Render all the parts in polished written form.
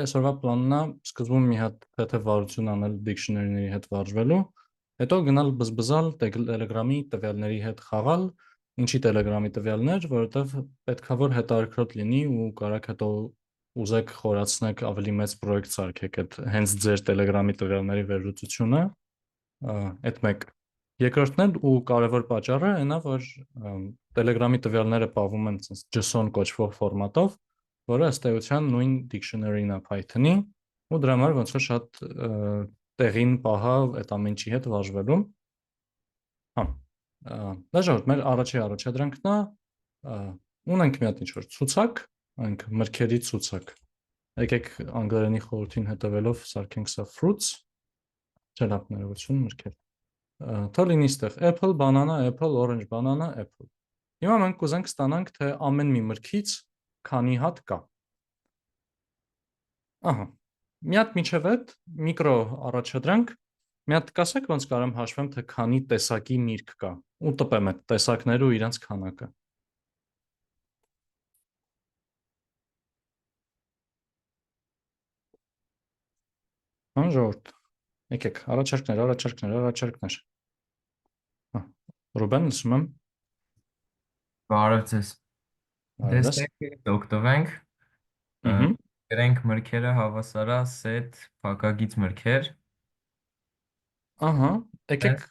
Այսօրվա պլանն է սկզբում մի հատ թեթև վարություն անել դիքշներների հետ վարժվելու, հետո գնալ բզբզալ Telegram-ի տվյալների հետ խաղալ, ինչի Telegram-ի տվյալներ, որովհետև պետքա որ հետաքրքիր լինի ու կարաք հետո ուզեք խորացնեք ավելի մեծ պրոյեկտ սարքեք այդ հենց ձեր Telegram-ի տվյալների վերլուծությունը, այդ մեկ։ Երկրորդն էլ ու կարևոր պատճառը այն է, որ Telegram-ի տվյալները պահվում են JSON կոչվող ֆորմատով, որը ըստ էության նույն dictionary-ն է Python-ի, ու դրա համար ոնց որ շատ տեղին պահա այդ ամեն ինչի հետ վարժվելու։ Հա։ Դա ժողովուրդ, մեր առաջադրանքն է, ունենք մի հատ ինչ-որ ցուցակ, այնք մրգերի ցուցակ։ Եկեք անգլերենի խորհրդին հետևելով սարքենք սա fruits, չլավ ներողություն, մրգեր։ Թող լինի ստեղ apple, banana, apple, orange, banana, apple։ Հիմա մենք կուզենք ստանանք, թե ամեն մի մրգից քանի հատ կա։ Ահա։ Մի հատ միջև այդ միկրո առաջադրանք, մի հատ կասեք ոնց կարամ հաշվեմ, թե քանի տեսակի միրգ կա, ու տպեմ այդ տեսակները ու իրենց քանակը։ Հա, ժողովուրդ։ Եկեք, առաջարկներ։ Հա, Ռուբեն, լսում եմ։ Բարև ձեզ։ Դեստենք օգտվենք, գրենք մրգերը հավասարա set փակագից մրգեր։ Ահա, եկեք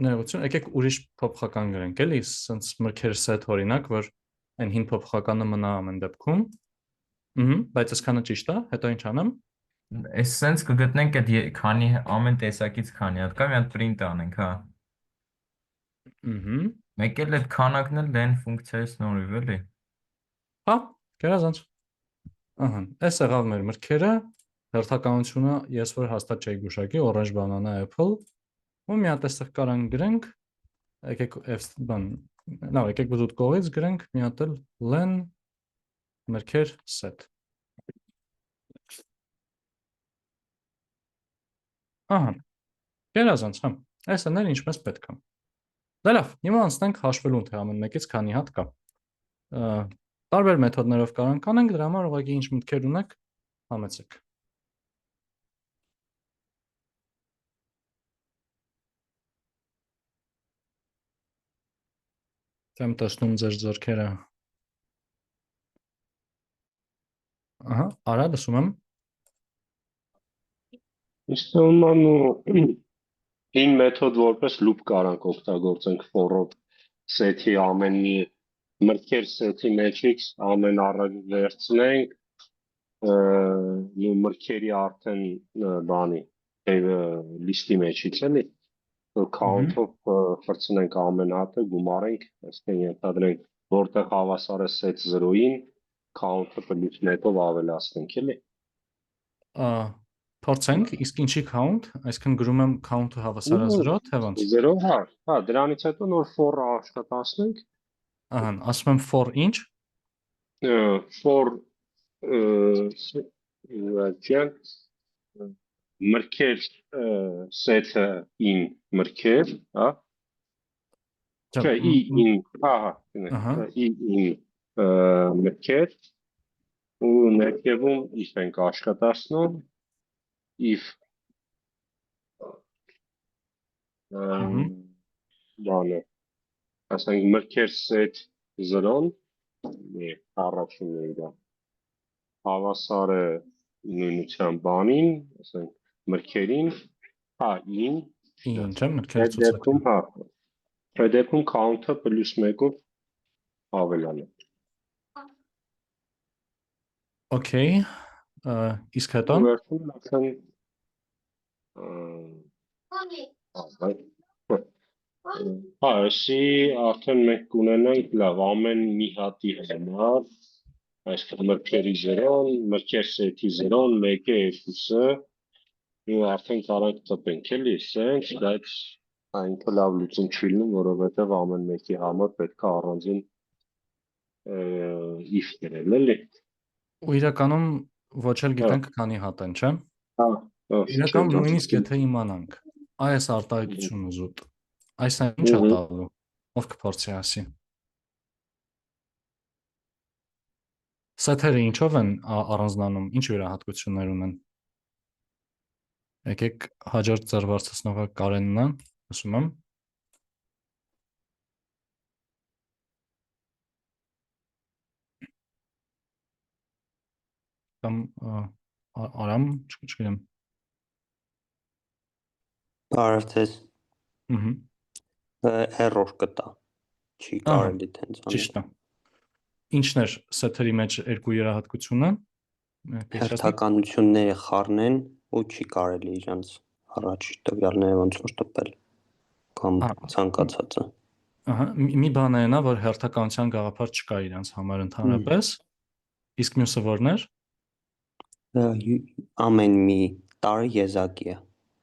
ներողություն, եկեք ուրիշ փոփոխական գրենք, էլի, սենց մրգեր set օրինակ, որ այն հին փոփոխականը մնա ամեն դեպքում։ Բայց այսքանը ճիշտ է, հետո ինչ անեմ։ Այս սենց կգտնենք այդ քանի ամեն տեսակից քանի հատ կա, մի հատ print անենք, հա։ Մեկ էլ այդ քանակն էլ len ֆունկցիայից նորիվ էլի։ Հա, գերազանց։ Ահա, այս եղավ մեր մրգերը, հերթականությունը ես որ հաստատ չէի գուշակի, orange, banana, apple, ու մի հատ այստեղ կարան գրենք, եկեք եկեք բուզուտ կողից գրենք մի հատ էլ len մրգեր set։ Ահա, գերազանց, հա, այս էներ ինչպես պետք է։ Դա լավ, հիմա անցնենք հաշվելուն, թե ամեն մեկից քանի հատ կա։ Տարբեր մեթոդներով կարանք անենք, դրա համար ուղղակի ինչ մտքեր ունեք, համեցեք։ Չեմ տեսնում ձեր ձեռքերը։ Ահա, արա, լսում եմ։ Իստոման ու հին մեթոդ որպես loop կարանք օգտագործենք for-ով set-ի ամեն մի մրգեր set-ի մեջից ամեն առաջ վերցնենք ու մրգերի արդեն բանի լիստի մեջից էլի count-ով ֆրցնենք ամեն հատը գումարենք, այսինքն ենթադրենք որտեղ հավասար է set 0-ին count-ը պլյուս 1-ով ավելացնենք էլի։ Փորձենք, իսկ ինչի count, այսինքն գրում եմ count-ը հավասար է 0, թե ոնց։ 0, հա, դրանից հետո նոր for-ը աշխատացնենք։ Ահա, ասում եմ for ինչ։ For մրգեր set-ը in մրգեր, հա։ Չէ, in, հա, in մրգեր ու ներքևում if ենք աշխատացնում, if բանը, ասենք մրգեր set 0-ն, առաջինն է դա, հավասար է նույնության բանին, ասենք մրգերին, հա, in, չեմ մրգեր ցուցակում, հա, դեպքում count-ը պլյուս 1-ով ավելան է։ Okay, իսկ հետո։ Հա, այսի արդեն մենք կունենանք լավ, ամեն մի հատի համար, այսքան մրգերի 0-ն, մրգեր set-ի 0-ն, 1-ը, 2-ը, ու արդեն կարանք տպենք էլի, սենց, բայց այնքը լավ լուծում չի լինում, որովհետև ամեն մեկի համար պետք է առանձին if գրել, էլի։ Ու իրականում ոչ էլ գիտենք քանի հատ են, չէ՞։ Հա, իրականում նույնիսկ եթե իմանանք, այս արտահայտությունը զուտ, այս ինչ է տալու, ով կփորձի ասի։ Սեթերը ինչով են առանձնանում, ինչ յուրահատկություններ ունեն։ Եկեք հաջորդ ձեռբարձնողը Կարենն է, ասում եմ։ Կամ Արամ, չգիտեմ։ Բարև ձեզ, Ահա, error կտա, չի Ահա, կարելի տենց անել։ ճիշտ է։ Ինչն էր սեթերի մեջ երկու յուրահատկությունը։ Հերթականությունները խառնեն ու չի կարելի իրանց առաջ տվյալները ոնց որ տպել կամ ցանկացածը։ Ահա, մի բան է նա, որ հերթականության գաղափար չկա իրանց համար ընդհանրապես, իսկ մյուսը որն էր։ Ամեն մի տարը եզակի է։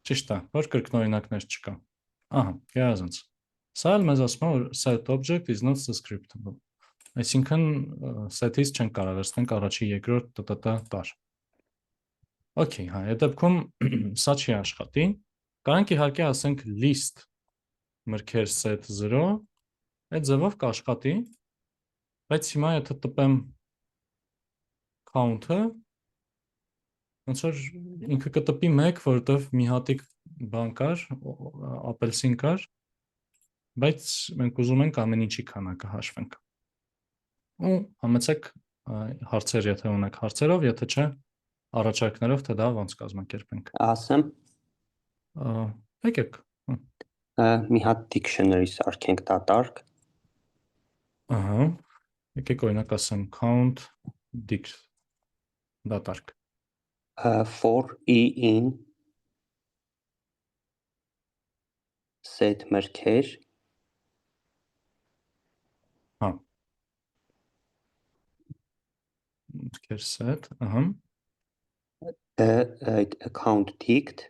Ճիշտ է, որ կրկնօրինակներ չկա։ Ահա, գերազանց։ Սա էլ մեզ ասում է, որ set object is not descriptable։ Այսինքն set-ից չեն կարող վերցնենք առաջի, երկրորդ տտ տար։ Okay, հա, այդ դեպքում սա չի աշխատի։ Կարանք իհարկե ասենք list մրգեր set 0, այդ ձևով կաշխատի, բայց հիմա եթե տպեմ count-ը, ոնց որ ինքը կտպի 1, որովհետև մի հատիկ բան կար, ապելսին կար, բայց մենք ուզում ենք ամեն ինչի քանակը հաշվենք։ Ու համեցեք հարցեր, եթե ունեք հարցերով, եթե չէ, առաջարկներով թե դա ոնց կազմակերպենք։ Ասեմ, Եկեք։ մի հատ dictionary սարքենք դատարկ, Ահա, եկեք օրինակ ասեմ count dict դատարկ։ for in set մրգեր, Հա։ Մրգեր set, ահա, count dict,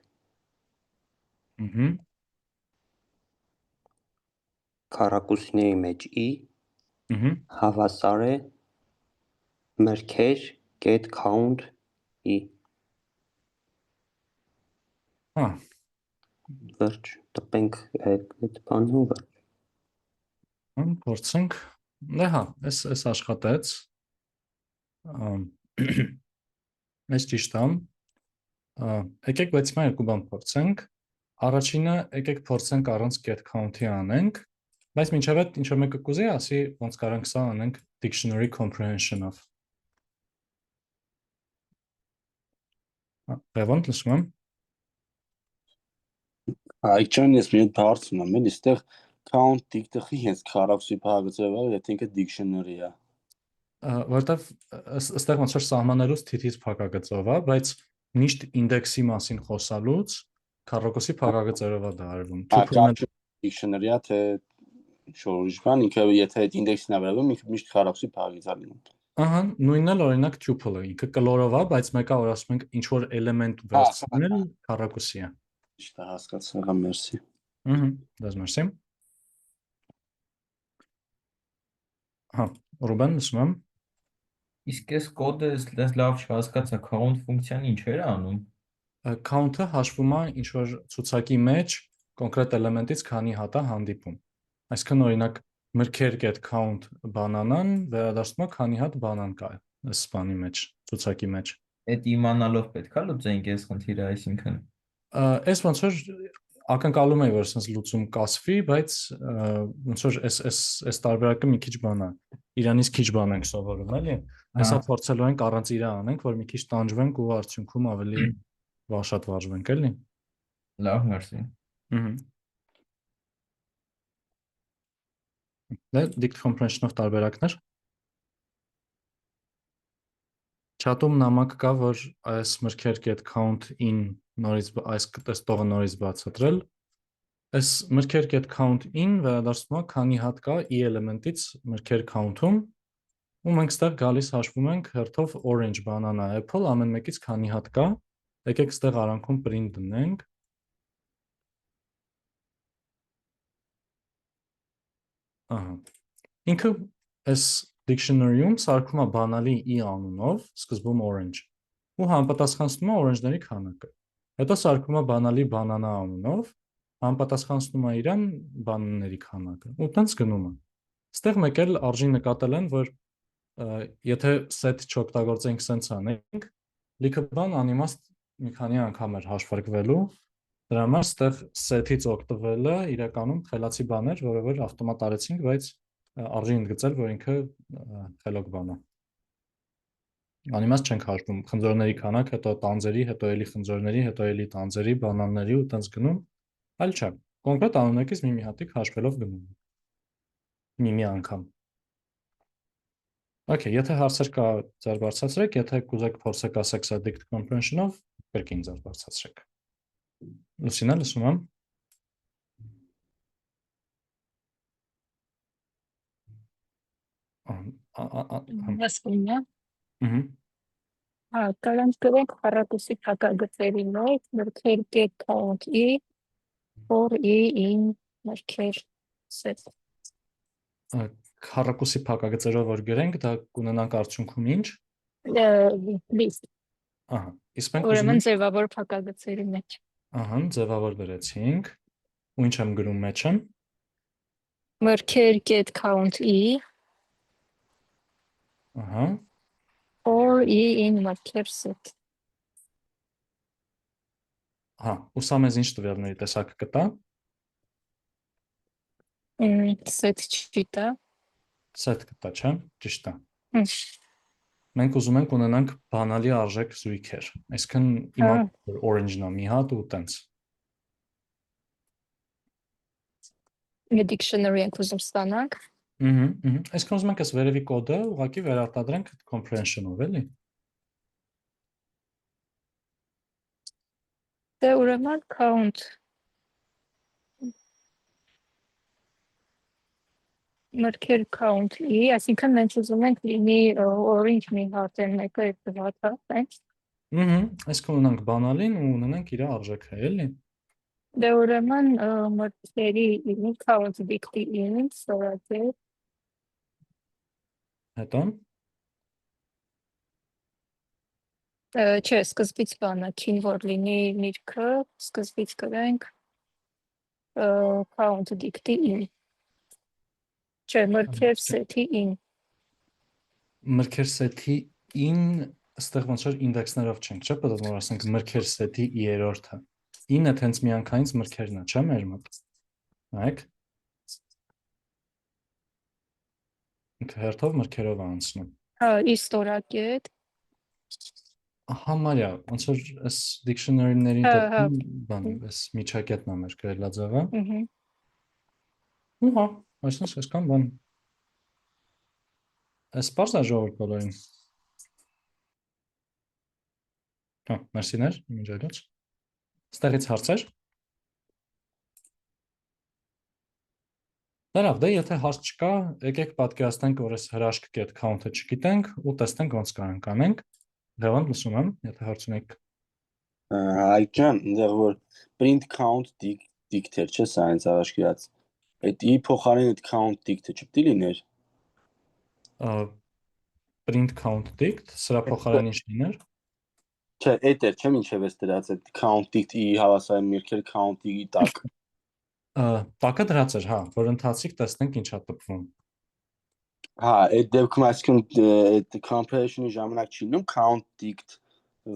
ըհը, քառակուսիների մեջ ըհը, հավասար է մրգեր get count հա, վերջ, տպենք այդ բանը ու վերջ։ փորձենք։ Դե հա, այս աշխատեց։ Այս ճիշտ է։ Եկեք բայց հիմա երկու բան փորձենք։ Առաջինը եկեք փորձենք առանց get count-ի անենք, բայց մինչև այդ ինչ որ մեկը կուզի ասի, ոնց կարանք սա անենք dictionary comprehension-ով։ Բևոնտ լսում եմ։ Այդքան ես մի հարց ունեմ, էլի, այստեղ count dict-ը հենց քառակուսի փակաձև է, եթե ինքը dictionary է։ Որտեվ այստեղ ոնց որ սահմանելուց թիթիզ փակագծով է, բայց միշտ ինդեքսի մասին խոսալուց քառակուսի փակագծերով է դա արվում։ Tuple-ը Dictionary-ա թե շորժ բան, ինքը եթե այդ ինդեքսին է վերաբերում, ինքը միշտ քառակուսի փակագծ է լինում։ Ահա, նույնն էլ օրինակ tuple-ը, ինքը կլորով է, բայց մեկը որ ասում ենք ինչ որ էլեմենտ վերցնել քառակուսի է։ Ճիշտ է, հասկացա, մերսի։ Դες մերսի։ Հա, Ռուբեն, լսում եմ։ Իսկ այս կոդը ես լավ չհասկացա, count ֆունկցիան ինչ էր անում։ Count-ը հաշվում է ինչ որ ցուցակի մեջ կոնկրետ էլեմենտից քանի հատ է հանդիպում։ Այսինքն օրինակ մրգեր get count բանանան վերադառնում է քանի հատ բանան կա այս բանի մեջ, ցուցակի մեջ։ Այդ իմանալով պետք է լուծենք այս խնդիրը, այսինքն։ Այս ոնց որ ակնկալում եմ որ sense լուծում կասվի, բայց ոնց որ այս տարբերակը մի քիչ բան է։ Իրանից քիչ բան ենք սովորում, էլի։ Հեսա փորձելու ենք առանց իրա անենք, որ մի քիչ տանջվենք ու արդյունքում ավելի վաշատ վարժվենք, էլի։ Լավ, մերսի։ Դե dict comprehension-ով տարբերակներ։ Chat-ում նամակ կա, որ այս մրգեր get count in նորից այս տեստողը նորից բացատրել։ Այս մրգեր get count in վերադառնում է քանի հատ կա i էլեմենտից մրգեր count-ում, ու մենք ստեղ գալիս հաշվում ենք հերթով orange, banana, apple ամեն մեկից քանի հատ կա։ Եկեք ստեղ արանքում print դնենք։ Ահա։ Ինքը այս dictionary-ում սարքում է բանալի i անունով, սկզբում orange, ու համապատասխանցնում է orange-ների քանակը։ Հետո սարքում է բանալի banana անունով, համապատասխանցնում է իրան բանաների քանակը։ Ու տենց գնում է։ Ստեղ մեկ էլ արժի նկատել են, որ եթե set չօգտագործենք sense անենք, լիքը բան անիմաստ մի քանի անգամ էր հաշվարկվելու, դրա համար ստեղ set-ից օգտվելը իրականում խելացի բան էր, որը որ ավտոմատ արեցինք, բայց արժի ընդգծել, որ ինքը խելոք բան է։ Անիմաստ չենք հաշվում խնձորների քանակ, հետո տանձերի, հետո էլի խնձորների, հետո էլի տանձերի, բանանների ու տենց գնում, այլ չէ։ Կոնկրետ անունեկից մի հատիկ հաշվելով գնում։ Մի անգամ։ Okay, եթե հարցեր կա, ձեր բարձրացրեք, եթե կուզեք փորձեք ասեք սա dict comprehension-ով, կրկին ձեր բարձրացրեք։ Լուսինա, լսում եմ։ Լսվում է։ Ահա։ Կարանց գրենք խառատուսի փակագծերի մեջ մրգեր get count e for e in մրգեր set Քառակուսի փակագծերով որ գրենք, դա կունենանք արդյունքում ինչ։ list Ահա։ Իսկ մենք ուզում ուրեմն ենք, ձևավոր փակագծերի մեջ ահա, ձևավոր գրեցինք։ Ու ինչ եմ գրում մեջը։ մրգեր get count e Ահա։ for e in մրգեր set Հա, ու սա մեզ ինչ տվյալների տեսակ կտա։ set չի տա Set կտա, չէ՞։ Ճիշտ է։ Մենք ուզում ենք ունենանք բանալի արժեք զույգեր։ Այսինքն իմանանք, որ orange-ն է մի հատ ու տենց։ dictionary ենք ուզում ստանանք Այսինքն ուզում ենք այս վերևի կոդը ուղղակի վերարտադրենք comprehension-ով, էլի։ դե ուրեմն count մրգեր count e այսինքն մենք ուզում ենք լինի orange մի հատ են մեկը այդ հատը տենց Այսինքն ունենք բանալին ու ունենք իր արժեքը, էլի։ դե ուրեմն մրգերի count dict-ի in ստորագրել Հետո չէ, սկզբից բանը, քին որ լինի միրգը, սկզբից գրենք count dict-ի in չէ, մրգեր set-ի in մրգեր set-ի in այստեղ ոնց որ ինդեքսներով չենք, չէ՞, պետք է որ ասենք մրգեր set-ի 3-ը։ In-ը հենց միանգամից մրգերն է, չէ՞ մեր մոտ։ Նայեք։ Ինքը հերթով մրգերով է անցնում։ հա, ի ստորակետ Համարյա, ոնց որ այս dictionary-ների Հա, դեպքում բան, այս միջակետն է մեր գրելաձևը։ ըհը Ու հա, այսինքն այսքան բան։ Այս բարձ է ժողովուրդ բոլորին։ Հա, մերսիներ, մինչայլոց։ Ստեղից հարցեր։ Լավ, դե եթե հարց չկա, եկեք պատկերացնենք, որ այս հրաշք get count-ը չգիտենք ու տեսնենք ոնց կարանք անենք։ Լևոն, լսում եմ, եթե հարց ունեք։ Հայկ ջան, այնտեղ որ print count dict-էր, չէ՞ սա հենց առաջ գրած։ Այդ ի փոխարեն այդ count dict-ը չպետք է լիներ։ Print count dict, սրա փոխարեն ինչ լիներ։ Չէ, այդ էր, չէ՞ ինչև էս դրած այդ count dict-ի հավասար միրգեր count-ի տակ։ Տակը դրած էր, հա, որ ընթացիկ տեսնենք ինչա տպվում։ Հա, այդ դեպքում այսինքն այդ compression-ի ժամանակ չի լինում count dict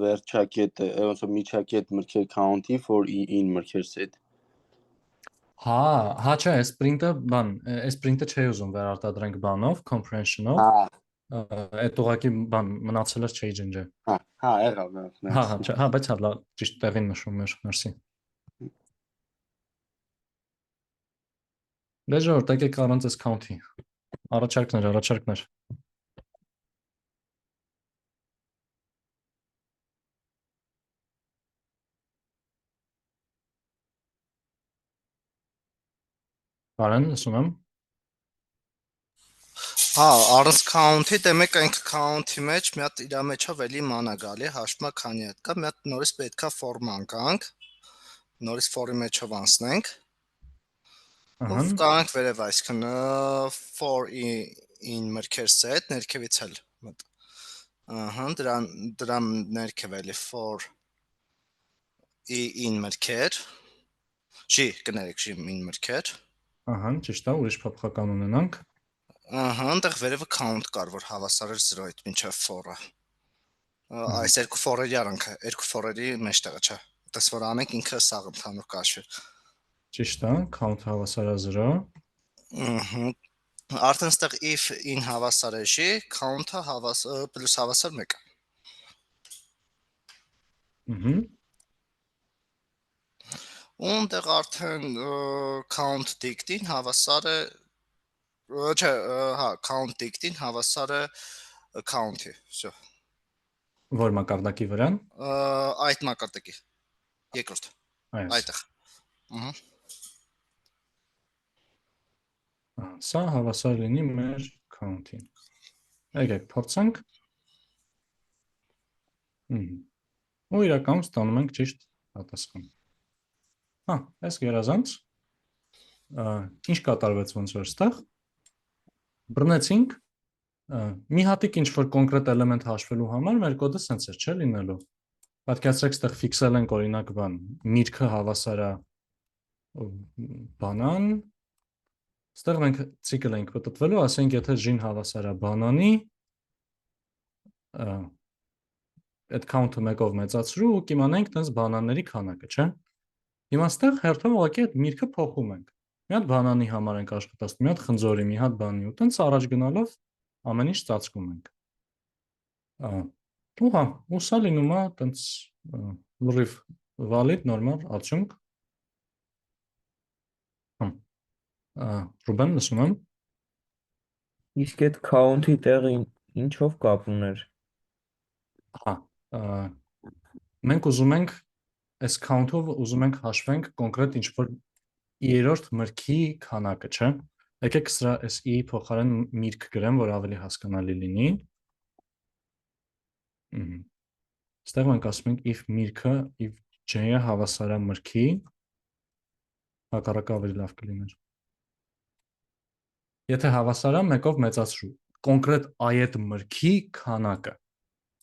վերջակետը, ոնց որ միջակետ մրգեր count-ի for in մրգեր set։ Հա, չէ, այս print-ը բան, այս print-ը չի ուզում վերարտադրենք բանով, comprehension-ով։ Հա, Այդ ուղղակի բան մնացել էր չի ջնջը։ հա, եղավ, Հա, չէ, հա, բայց հա, լավ, ճիշտ տեղին նշում էր, մերսի։ Դե ժողովուրդ, եկեք առանց այս count-ի։ Առաջարկներ։ Արեն, լսում եմ։ Հա, առանց count-ի, դե մեկ այնք count-ի մեջ մի հատ իր մեջով էլի մանա գալի, հաշվում է քանի հատ կա, մի հատ նորից պետքա form անկանք, նորից for-ի մեջով անցնենք, ու կանք վերև, այսքան for in մրգեր set, ներքևից էլ, դրան ներքև էլի for in մրգեր, in մրգեր, Ահա, ճիշտ է, ուրիշ փոփոխական ունենանք։ Ահա, այնտեղ վերևը count կար, որ հավասար էր 0-ից մինչև for-ը։ Այս երկու for-երի արանքը, երկու for-երի մեջտեղը, չէ։ Այդպես որ անենք ինքը սաղ ընդհանուր կաշվի։ Ճիշտ է, count հավասար է 0։ Ահա։ Արդեն այստեղ if in հավասար է շի, count-ը պլյուս հավասար 1։ Ահա։ Այնտեղ արդեն count dict-ին հավասար է չէ, հա, count dict-ին հավասար է count-ի, всё։ Որ մակարդակի վրան։ Այդ մակարդակի։ Երկրորդ։ Այս։ Այդտեղ։ Ահա։ Սա հավասար լինի մեր count-ին։ Եկեք փորձենք։ Ու իրականում ստանում ենք ճիշտ պատասխան։ Հա, այս գերազանց։ Ինչ կատարվեց ոնց որ ստեղ։ Բռնեցինք մի հատիկ ինչ որ կոնկրետ էլեմենտ հաշվելու համար մեր կոդը սենց է, չէ՞ լինելու։ Պատկերացրեք, ստեղ ֆիքսել ենք օրինակ բան, միրգը հավասար է բանան։ Ստեղ մենք ցիկլ ենք պատտվելու, ասենք եթե j-ն հավասար է բանանի, այդ count-ը 1-ով մեծացրու ու կիմանանք տենց բանանների քանակը, չէ՞։ Հիմա ստեղ հերթով ուղղակի այդ միրգը փոխում ենք։ Մի հատ բանանի համար ենք աշխատացնում, մի հատ խնձորի, մի հատ բանի ու տենց առաջ գնալով ամեն ինչ ծածկում ենք։ Ու հա, ու սա լինում է տենց լրիվ valid նորմալ արդյունք։ Ռուբեն, լսում եմ։ Իսկ այդ count-ի տեղին ինչով կապ ուներ։ Հա, մենք ուզում ենք այս count-ով ուզում ենք հաշվենք կոնկրետ ինչ-որ երրորդ մրգի քանակը, չէ՞։ Եկեք սրա այս i փոխարեն միրգ գրեմ, որ ավելի հասկանալի լինի։ Ստեղ մենք ասում ենք if միրգը, if j-ը հավասար է մրգի, հակառակը ավելի լավ կլիներ։ Եթե հավասար է 1-ով մեծացրու, կոնկրետ այդ մրգի քանակը։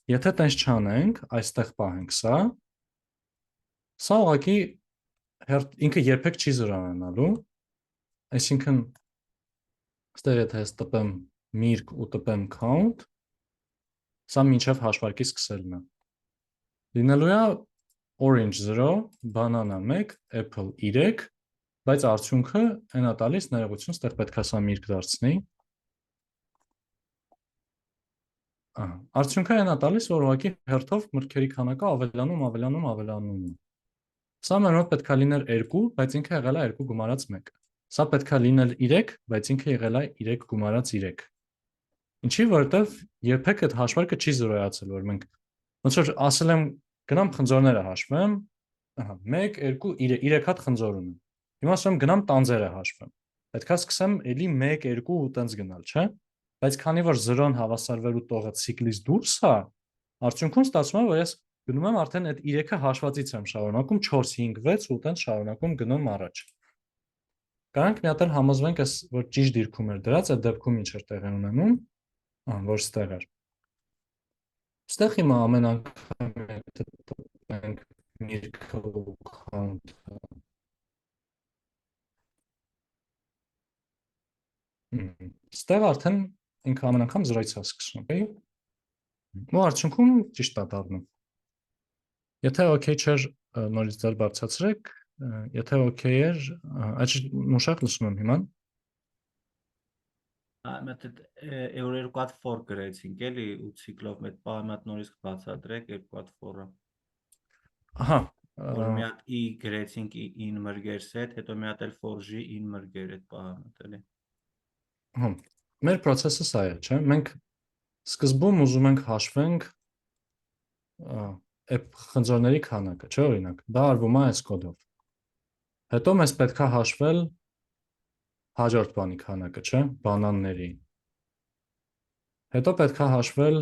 Եթե տենց չանենք, այստեղ պահենք սա ուղղակի ինքը երբեք չի զրահանալու, այսինքն ստեղ եթե ես տպեմ միրգ ու տպեմ count, սա մինչև հաշվարկի սկսելն է։ Լինելու է orange 0, banana 1, apple 3, բայց արդյունքը այնա տալիս ներողություն, ստեղ պետք է սա միրգ դարձնի։ Արդյունքը այնա տալիս, որ ուղղակի հերթով մրգերի քանակը ավելանում։ Սա մեր մոտ պետք է լիներ 2, բայց ինքը եղել է 2 գումարած 1։ Սա պետք է լինել 3, բայց ինքը եղել է 3 գումարած 3։ Ինչի, որովհետև երբեք այդ հաշվարկը չի զրոյացել, որ մենք ոնց որ ասել եմ գնամ խնձորները հաշվեմ, 1, 2, 3 հատ խնձոր ունեմ։ Հիմա ասում եմ գնամ տանձերը հաշվեմ։ Պետք է սկսեմ էլի 1, 2 ու տենց գնալ, չէ՞։ Բայց քանի որ 0-ն հավասարվելու տողը ցիկլից դուրս է, արդյունքում ստացվում է, որ ես գնում եմ արդեն այդ 3-ը հաշվածից եմ շարունակում 4, 5, 6 ու տենց շարունակում գնում առաջ։ Կարանք մի հատ էլ համոզվենք, որ ճիշտ դիրքում էր դրած, այդ դեպքում ինչ էր տեղի ունենում, որ ստեղ էր։ Ստեղ հիմա ամեն անգամ ենք միրգը ու count-ը։ Ստեղ արդեն ինքը ամեն անգամ 0-ից է սկսում, էի։ Ու արդյունքում ճիշտ է դառնում։ Եթե օքեյ չէր, նորից դեռ բարձրացրեք, եթե օքեյ էր, այդ մուշակ լսում եմ հիմա։ Մատ երկու հատ for գրեցինք, էլի ու ցիկլով մեկ պահ մատ նորից բացատրեք երկու հատ for-ը։ Ահա, Որ մի հատ i գրեցինք in մրգեր set, հետո մի հատ էլ for j in մրգեր այդ պահը մատ էլի։ Հա, մեր process-ը սա է, չէ՞։ Մենք սկզբում ուզում ենք հաշվենք խնձորների քանակը, չէ՞ օրինակ։ Դա արվում է այս կոդով։ Հետո մեզ պետք է հաշվել հաջորդ բանի քանակը, չէ՞, բանանների։ Հետո պետք է հաշվել,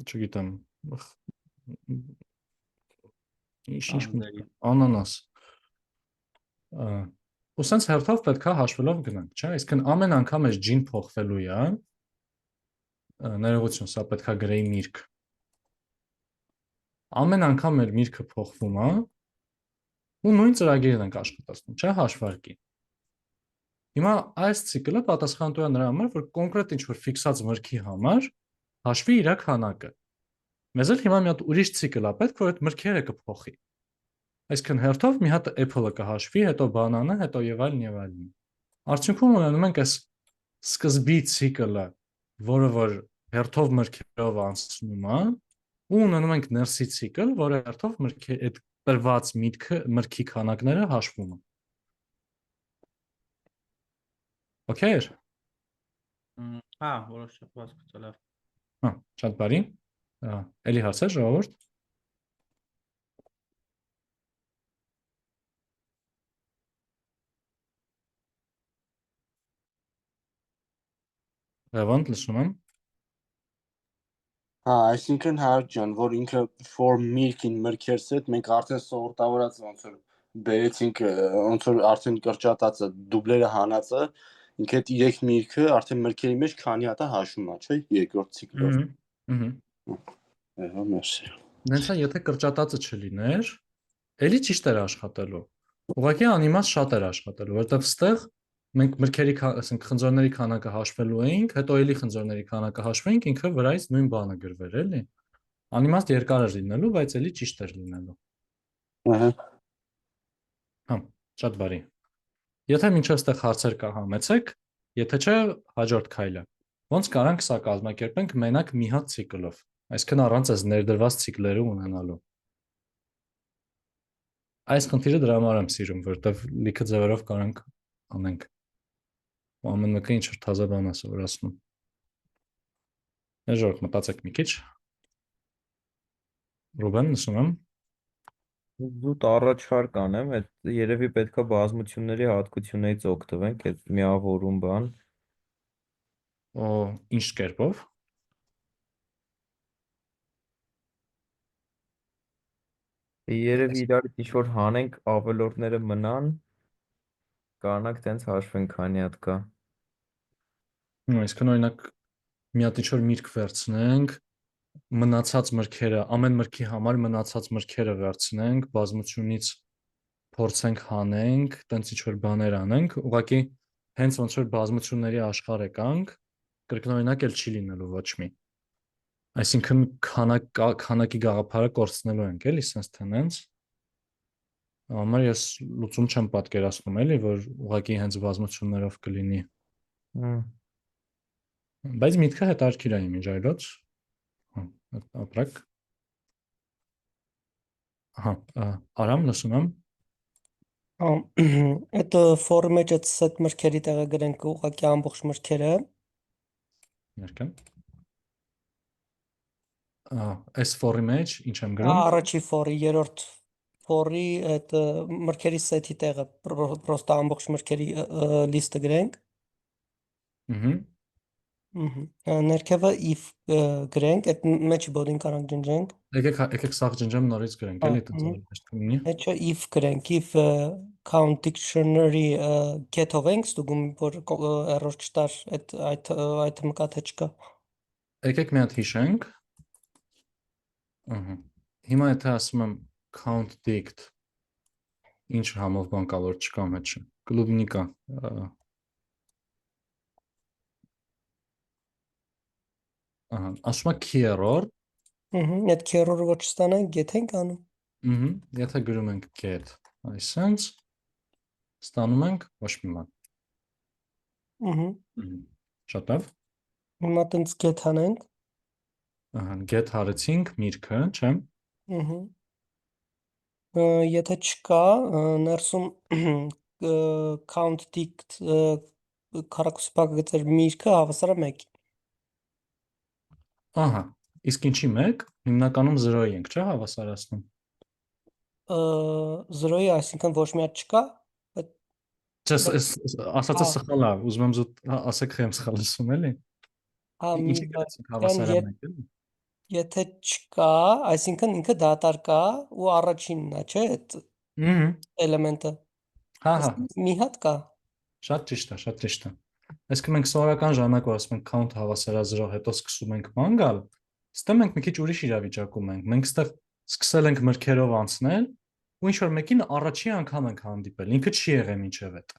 չգիտեմ, անանաս։ Ու սենց հերթով պետք է հաշվելով գնանք, չէ՞։ Այսինքն ամեն անգամ այս j-ն փոխվելու է, ներողություն, սա պետք է գրեի միրգ։ Ամեն անգամ մեր միրգը փոխվում է ու նույն ծրագիրն ենք աշխատացնում, չէ՞, հաշվարկի։ Հիմա այս ցիկլը պատասխանատու է նրա համար, որ կոնկրետ ինչ-որ ֆիքսած մրգի համար հաշվի իր քանակը։ Մեզ էլ հիմա մի հատ ուրիշ ցիկլ է պետք, որ այդ մրգերը կփոխի։ Այսինքն հերթով մի հատ apple-ը կհաշվի, հետո բանանը, հետո եւ այլն եւ այլն։ Արդյունքում ունենում ենք այս սկզբի ցիկլը, որը որ հերթով մրգերով անցնում է, ու ունենում ենք ներսի ցիկլ, որը հերթով մրգի այդ տրված միտքը մրգի քանակները հաշվում է։ Okay։ Հա, որոշ չափված գուցե լավ։ Հա, շատ բարի։ Էլի հարցեր ժողովուրդ։ Լավանդ լսում եմ։ Հա, այսինքն Հարկ ջան, որ ինքը for milk in մրգեր set, մենք արդեն սովորտավորած ոնց որ բերեցինք ոնց որ արդեն կրճատածը, դուբլերը հանածը, ինքը այդ 3 միրգը արդեն մրգերի մեջ քանի հատ է հաշվում է, չէ՞, երկրորդ ցիկլով։ Այո, մերսի։ Դենց է, եթե կրճատածը չլիներ, էլի ճիշտ էր աշխատելու։ Ուղղակի անիմաց շատ էր աշխատելու, որովհետև ստեղ մենք մրգերի, ասենք խնձորների քանակը հաշվելու էինք, հետո էլի խնձորների քանակը հաշվեինք, ինքը վրայից նույն բանը գրվեր, էլի։ Անիմաստ երկար էր լինելու, բայց էլի ճիշտ էր լինելու։ Ահա։ Հա, շատ բարի։ Եթե մինչև ստեղ հարցեր կա համեցեք, եթե չէ, հաջորդ քայլը։ Ոնց կարանք սա կազմակերպենք մենակ մի հատ ցիկլով, այսինքն առանց այս ներդրված ցիկլերը ունենալու։ Այս խնդիրը դրա համար եմ սիրում, որովհետև լիքը ձևերով կարանք անենք։ Ու ամեն մեկը ինչ որ թազա բան է սովորացնում։ Ժողովուրդ, մտածեք մի քիչ։ Ռուբեն, լսում եմ։ Զուտ առաջարկ անեմ, այդ երևի պետքա բազմությունների հատկություններից օգտվենք, այդ միավորում բան։ Օ, ինչ կերպով։ Երևի իրարից ինչ-որ հանենք, ավելորդները մնան, կարողանանք տենց հաշվենք քանի հատ կա։ Այսինքն օրինակ մի հատ ինչ-որ միրգ վերցնենք, մնացած մրգերը, ամեն մրգի համար մնացած մրգերը վերցնենք, բազմությունից փորձենք հանենք, տենց ինչ-որ բաներ անենք, ուղղակի հենց ոնց որ բազմությունների աշխարհ եկանք, կրկնօրինակ էլ չի լինելու ոչ մի։ Այսինքն քանակի գաղափարը կորցնելու ենք, էլի, sense tense։ Համար ես լուծում չեմ պատկերացնում, էլի, որ ուղղակի հենց բազմություններով կլինի։ Բայց միտքը հետաքրքիր է իմիջ այլոց։ Ապրակ։ Ահա, Արամ, լսում եմ։ Это for մեջ այդ set մրգերի տեղը գրենք ուղղակի ամբողջ մրգերը։ Ներքան։ Այս for-ի մեջ ինչ եմ գրում։ Առաջի for-ի, երրորդ for-ի այդ մրգերի set-ի տեղը պրոստը ամբողջ մրգերի լիստը գրենք։ Ներքևը if գրենք, այդ մեջի բոդին կարանք ջնջենք։ Եկեք սաղ ջնջեմ նորից գրենք, էլի տենց։ Հետո if գրենք, if count dictionary get-ով ենք ստուգում, որ error չտար այդ item-ը կա թե չկա։ Եկեք մի հատ հիշենք։ Հիմա եթե ասում եմ count dict, ինչ համով բան կա, որ չկա մեջը։ Կլուբնիկա։ Ասում է key error։ Այդ key error-ը որ չստանանք, get ենք անում։ Եթե գրում ենք get, այսինքն ստանում ենք ոչ մի բան։ Շատ լավ։ Հիմա տենց get անենք։ Get հարեցինք միրգը, չէ՞։ Եթե չկա, ներսում count dict քառակուսի գծեր միրգը հավասար է 1-ի։ Ահա, իսկ ինչի 1, հիմնականում 0-ի ենք, չէ՞, հավասարացնում։ 0-ի, այսինքն ոչ մի հատ չկա։ Չէ, ասածը սխալ է, ուզում եմ զուտ ասեք խեմ սխալ լսում, էլի։ Ինչի գրեցինք հավասար է 1, էլի։ Եթե չկա, այսինքն ինքը դատարկ է ու առաջինն է, չէ՞, այդ էլեմենտը։ Հա։ Մի հատ կա։ Շատ ճիշտ է, շատ ճիշտ է։ Այսինքն մենք սովորական ժամանակով ասում ենք count հավասար է 0, հետո սկսում ենք ման գալ, ստե մենք մի քիչ ուրիշ իրավիճակում ենք։ Մենք ստեղ սկսել ենք մրգերով անցնել ու ինչ որ մեկին առաջի անգամ ենք հանդիպել, ինքը չի եղել մինչև այդ։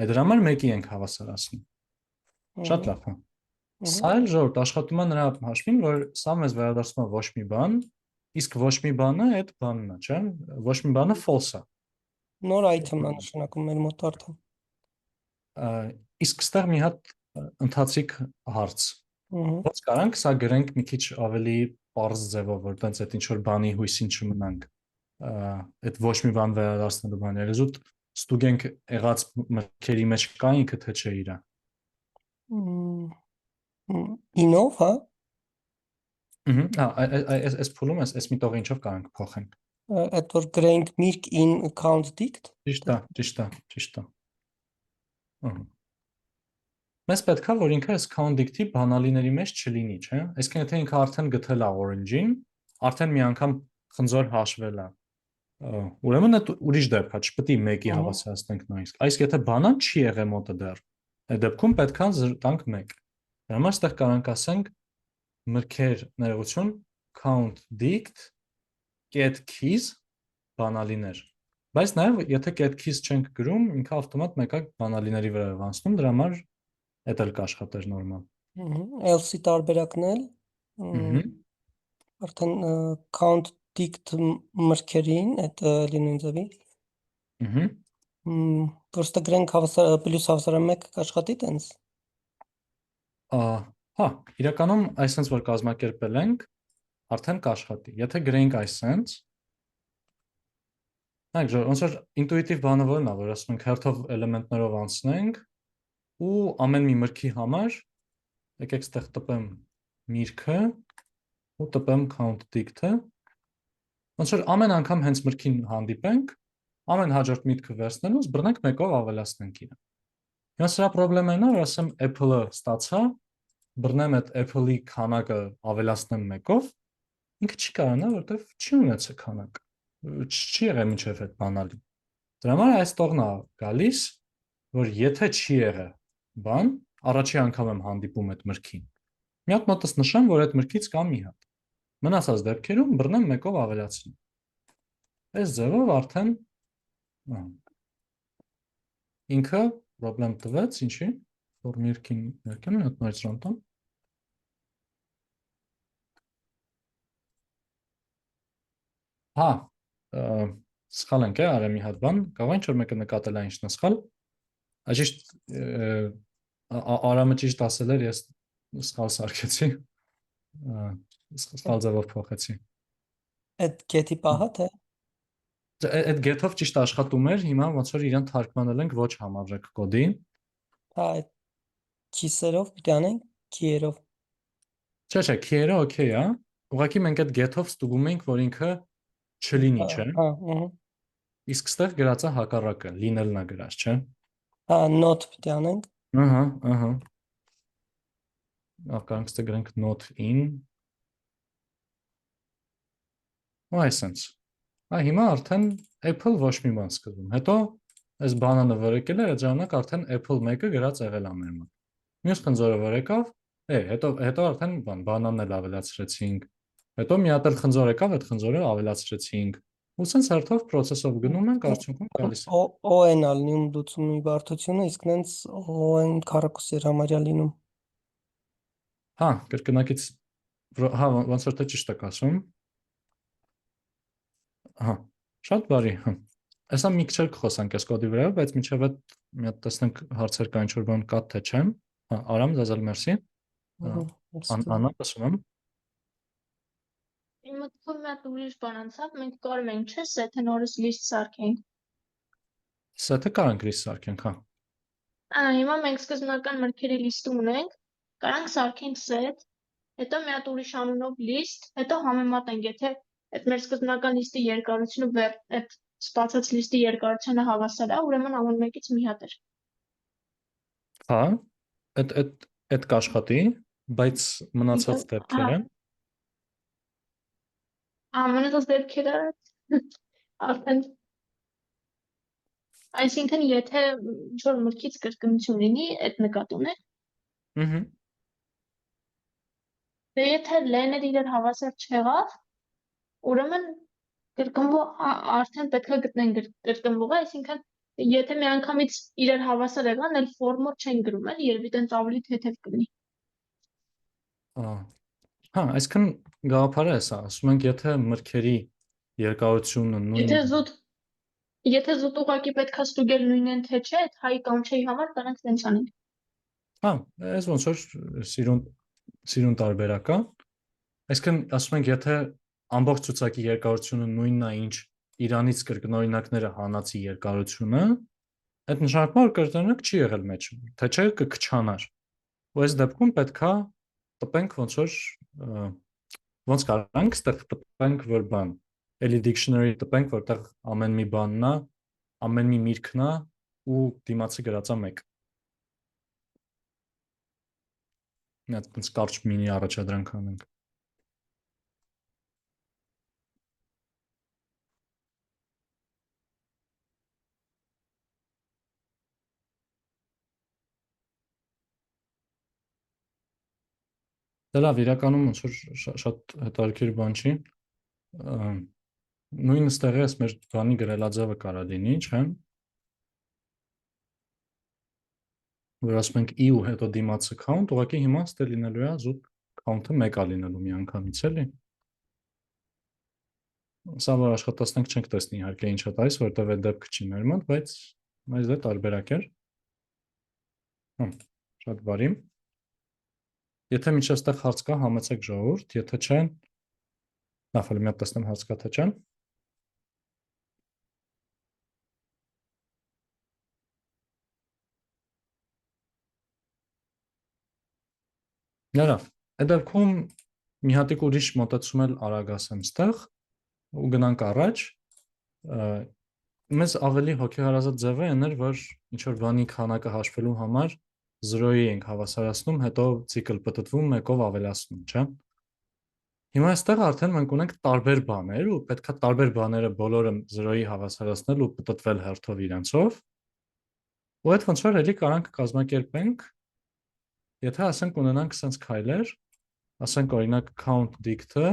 Այդ դրա համար մեկի ենք հավասարացնում։ Շատ լավ, հա։ Սա էլ ժողովուրդ աշխատում է նրա հաշվին, որ սա մեզ վերադարձնում է ոչ մի բան, իսկ ոչ մի բանը այդ բանն է, չէ՞։ Ոչ մի բանը false է։ Նոր item-ն է նշանակում մեր մոտ արդեն։ Իսկ ստեղ մի հատ ընթացիկ հարց։ Ոնց կարանք սա գրենք մի քիչ ավելի պարզ ձևով, որ տենց այդ ինչ որ բանի հույսին չմնանք։ Այդ ոչ մի բան վերադարձնելու բաները զուտ ստուգենք եղած մտքերի մեջ կա ինքը թե չէ իրա։ Ինով, հա։ Այս փուլում այս մի տողը ինչով կարանք փոխենք։ Այդ որ գրենք mirk in count dict։ Ճիշտ է։ Մեզ պետք է որ ինքը այս count dict-ի բանալիների մեջ չլինի, չէ՞։ Այսինքն եթե ինքը արդեն գտել է orange-ին, արդեն մի անգամ խնձոր հաշվել է։ Ուրեմն այդ ուրիշ դեպք է, չպետք է մեկի հավասարացնենք նույնիսկ։ Այս եթե բանան չի եղել մոտը դեռ, այդ դեպքում պետք է տանք 1։ Դրա համար այստեղ կարանք ասենք մրգեր ներողություն count dict get keys բանալիներ։ Բայց նաև եթե get keys չենք գրում, ինքը ավտոմատ մեկը բանալիների վրա է անցնում, դրա համար դա էլ կաշխատեր նորմալ։ Else-ի տարբերակն էլ արդեն count dict մրգերին այդ լինում ձևի։ Просто գրենք պլյուս հավասարան 1 կաշխատի տենց։ Հա, իրականում այսպես որ կազմակերպել ենք, արդեն կաշխատի։ Եթե գրենք այսպես, նայեք, ոնց որ ինտուիտիվ բանը որն է, որ ասում ենք հերթով էլեմենտներով անցնենք ու ամեն մի մրգի համար եկեք ստեղ տպեմ միրգը ու տպեմ count dict-ը։ Ոնց որ ամեն անգամ հենց մրգին հանդիպենք, ամեն հաջորդ միտքը վերցնելուց բռնենք մեկով ավելացնենք իրեն։ Հիմա սրա խնդրեմն է, որ ասեմ apple-ը ստացա, բռնեմ այդ apple-ի քանակը ավելացնեմ մեկով, ինքը չի կարողանա, որովհետև չի ունեցել քանակ։ Չի եղել մինչև այդ բանալի։ Դրա համար այս տողն է գալիս, որ եթե չի եղել բան, առաջի անգամ եմ հանդիպում այդ մրգին։ Մի հատ մոտս նշեմ, որ այդ մրգից կա մի հատ։ Մնացած դեպքերում բռնեմ մեկով ավելացնում։ Այս ձևով արդեն ինքը պրոբլեմ տվեց, ինչի, որ միրգին եկեմ մի հատ նորից ռանտամ։ Հա, սխալ ենք արել մի հատ բան, կարող ինչ որ մեկը նկատել է ինչն է սխալ։ Ճիշտ Արամը ճիշտ ասել էր, ես սխալ սարքեցի։ Սխալ ձևով փոխեցի։ Այդ get-ի պահը թե։ Այդ get-ով ճիշտ աշխատում էր, հիմա ոնց որ իրան թարգմանել ենք ոչ համարժեք կոդի։ Հա, այդ keys-երով պիտի անենք, key-երով։ Չէ, key-երը օքեյ է։ Ուղղակի մենք այդ get-ով ստուգում ենք, որ ինքը չլինի, չէ։ Հա, Իսկ ստեղ գրածը հակառակը, լինելն է գրած, չէ։ Հա, not պիտի անենք։ Ահա։ Կարանք ստեղ գրենք not in։ Այսպես։ Հիմա արդեն Apple ոչ մի բան սկսվում։ Հետո այս բանանը որ եկել է, այդ ժամանակ արդեն Apple 1-ը գրած եղել է մեր մոտ։ Մյուս խնձորը որ եկավ, հետո արդեն բանանն էլ ավելացրեցինք։ Հետո մի հատ էլ խնձոր եկավ, այդ խնձորը ավելացրեցինք։ Ու սենց հերթով process-ով գնում ենք, արդյունքում գալիս է։ O-n-ը լինում լուծումի բարդությունը, իսկ նենց O-n քառակուսի համարյա լինում։ Հա, կրկնակից հա, ոնց որ թե ճիշտ եք ասում։ Հա, շատ բարի, հա։ Այսա մի քիչ կխոսանք այս կոդի վրա, բայց մինչև այդ մի հատ տեսնենք հարցեր կա ինչ որ բան կա թե չէ։ Հա, Արամ, զազալ մերսի։ Անա, ասում եմ։ Իմ մտքում մի հատ ուրիշ բան անցավ, մենք կարող ենք չէ՞ set-ը նորից list սարքենք։ Set-ը կարանք list սարքենք, հա։ Հիմա մենք սկզբնական մրգերի list-ը ունենք, կարանք սարքենք set, հետո մի հատ ուրիշ անունով list, հետո համեմատենք, եթե այդ մեր սկզբնական list-ի երկարությունը այդ ստացած list-ի երկարությանը հավասար է, ուրեմն ամեն մեկից մի հատ էր։ Հա, այդ կաշխատի, բայց մնացած դեպքերը։ Մնացած դեպքերը արդեն այսինքն եթե ինչ-որ մրգից կրկնություն լինի, այդ նկատուն է։ Դե եթե len-ը իրար հավասար չեղավ, ուրեմն կրկնվող արդեն պետք է գտնենք կրկնվողը, այսինքն Եթե միանգամից իրար հավասար եղան, էլ ֆորմը չեն գրում, էլի երևի տենց ավելի թեթև կլինի։ Հա, այսքան գաղափարը է սա, ասում ենք, եթե մրգերի երկարությունը նույն Եթե զուտ ուղղակի պետքա ստուգել նույնն թե չէ, այդ հայի կամ չէի համար կանանք տենց անենք։ հա, այս ոնց որ սիրուն տարբերակ է, այսքան ասում ենք, եթե ամբողջ ցուցակի երկարությունը նույնն է, ինչ Իրանից կրկնօրինակները հանածի երկարությունը, այդ նշանակում է, որ կրկնօրինակ չի եղել մեջ, թե չէ կքչանար։ Ու այս դեպքում պետքա տպենք ոնց կարանք ստեղ տպենք որ բան, էլի dictionary տպենք, որտեղ ամեն մի բանն է, ամեն մի միրգն է ու դիմացը գրածա 1։ Նա տենց կարճ մինի առաջադրանք անենք։ Դա լավ, իրականում ոնց որ շատ հետաքրքիր բան չի։ Նույն ստեղի էս մեր բանի գրելաձևը կարա լինի, չէ՞։ Որ ասում ենք i ու հետո դիմացը count, ուղղակի հիմա ստե լինելու է զուտ count-ը 1 է լինելու միանգամից, էլի։ Սա որ աշխատացնենք չենք տեսնի իհարկե ինչ է տալիս, որտեղ այդ դեպքը չի մեր մոտ, բայց այս դա տարբերակ էր։ Շատ բարի։ Եթե միջև ստեղ հարց կա, համեցեք ժողովուրդ, եթե չէ, լավ, հələ մի հատ տեսնեմ հարց կա թե չէ։ Լավ, այդ դեպքում մի հատիկ ուրիշ մոտեցում էլ արագ ասեմ ստեղ ու գնանք առաջ։ Մեզ ավելի հոգեհարազատ ձևը էներ, որ ինչ որ բանի քանակը հաշվելու համար 0-ի ենք հավասարացնում, հետո ցիկլ պտտվում 1-ով ավելացնում, չէ՞։ Հիմա այստեղ արդեն մենք ունենք տարբեր բաներ ու պետքա տարբեր բաները բոլորը 0-ի հավասարացնել ու պտտվել հերթով իրենցով։ Ու այդ ոնց որ էլի կարանք կազմակերպենք, եթե ասենք ունենանք sense քայլեր, ասենք օրինակ count dict-ը,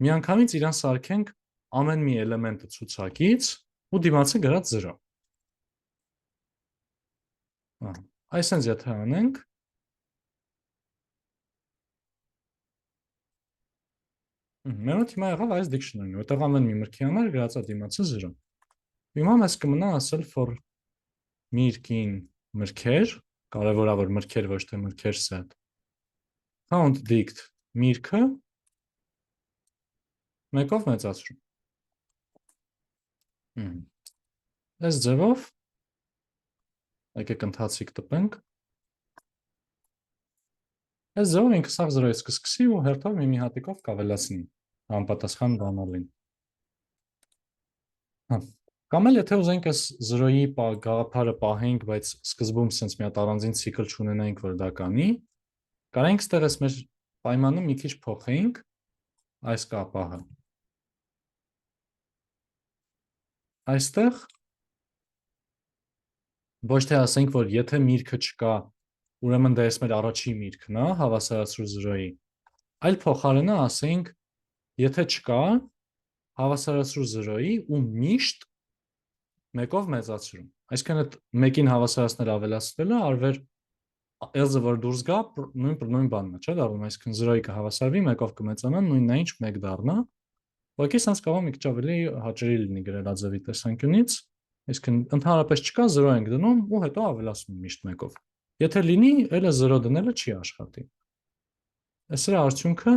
միանգամից իրան սարքենք ամեն մի էլեմենտը ցուցակից ու դիմացը գրած 0։ Այսինքն եթե անենք Մենոտ հիմա եղավ այս dictionary-ն, որտեղ ամեն մի մրգի համար գրած է դիմացը 0։ Հիմա մեզ կմնա ասել for միրգին մրգեր, կարևոր է որ մրգեր ոչ թե մրգեր set, count dict միրգը 1-ով մեծացրու։ Այս ձևով եկեք ընթացիկ տպենք։ Այս ձևով ինքը սաղ 0-ից կսկսի ու հերթով մի հատիկով կավելացնի համապատասխան բանալին։ Կամ էլ եթե ուզենք այս 0-ի գաղափարը պահենք, բայց սկզբում սենց մի հատ առանձին ցիկլ չունենայինք, որ դա կանի, կարանք ստեղ այս մեր պայմանը մի քիչ փոխենք այս կապահը։ Այստեղ ոչ թե ասենք, որ եթե միրգը չկա, ուրեմն դա էս մեր առաջի միրգն է, հավասարացրու 0-ի, այլ փոխարենը ասենք, եթե չկա, հավասարացրու 0-ի ու միշտ 1-ով մեծացրու։ Այսինքն այդ 1-ին հավասարացնել ավելացնելը արվեր else որ դուրս գա նույն բանն է, չէ՞ դառնում, այսինքն 0-ի կհավասարվի, 1-ով կմեծանա, նույնն է ինչ 1 դառնա։ Ուղղակի սենց կարող մի քիչ ավելի հաճելի լինի գրելաձևի տեսանկյունից, այսինքն ընդհանրապես չկա 0 ենք դնում ու հետո ավելացնում միշտ 1-ով։ Եթե լինի, էլը 0 դնելը չի աշխատի։ Այս սրա արդյունքը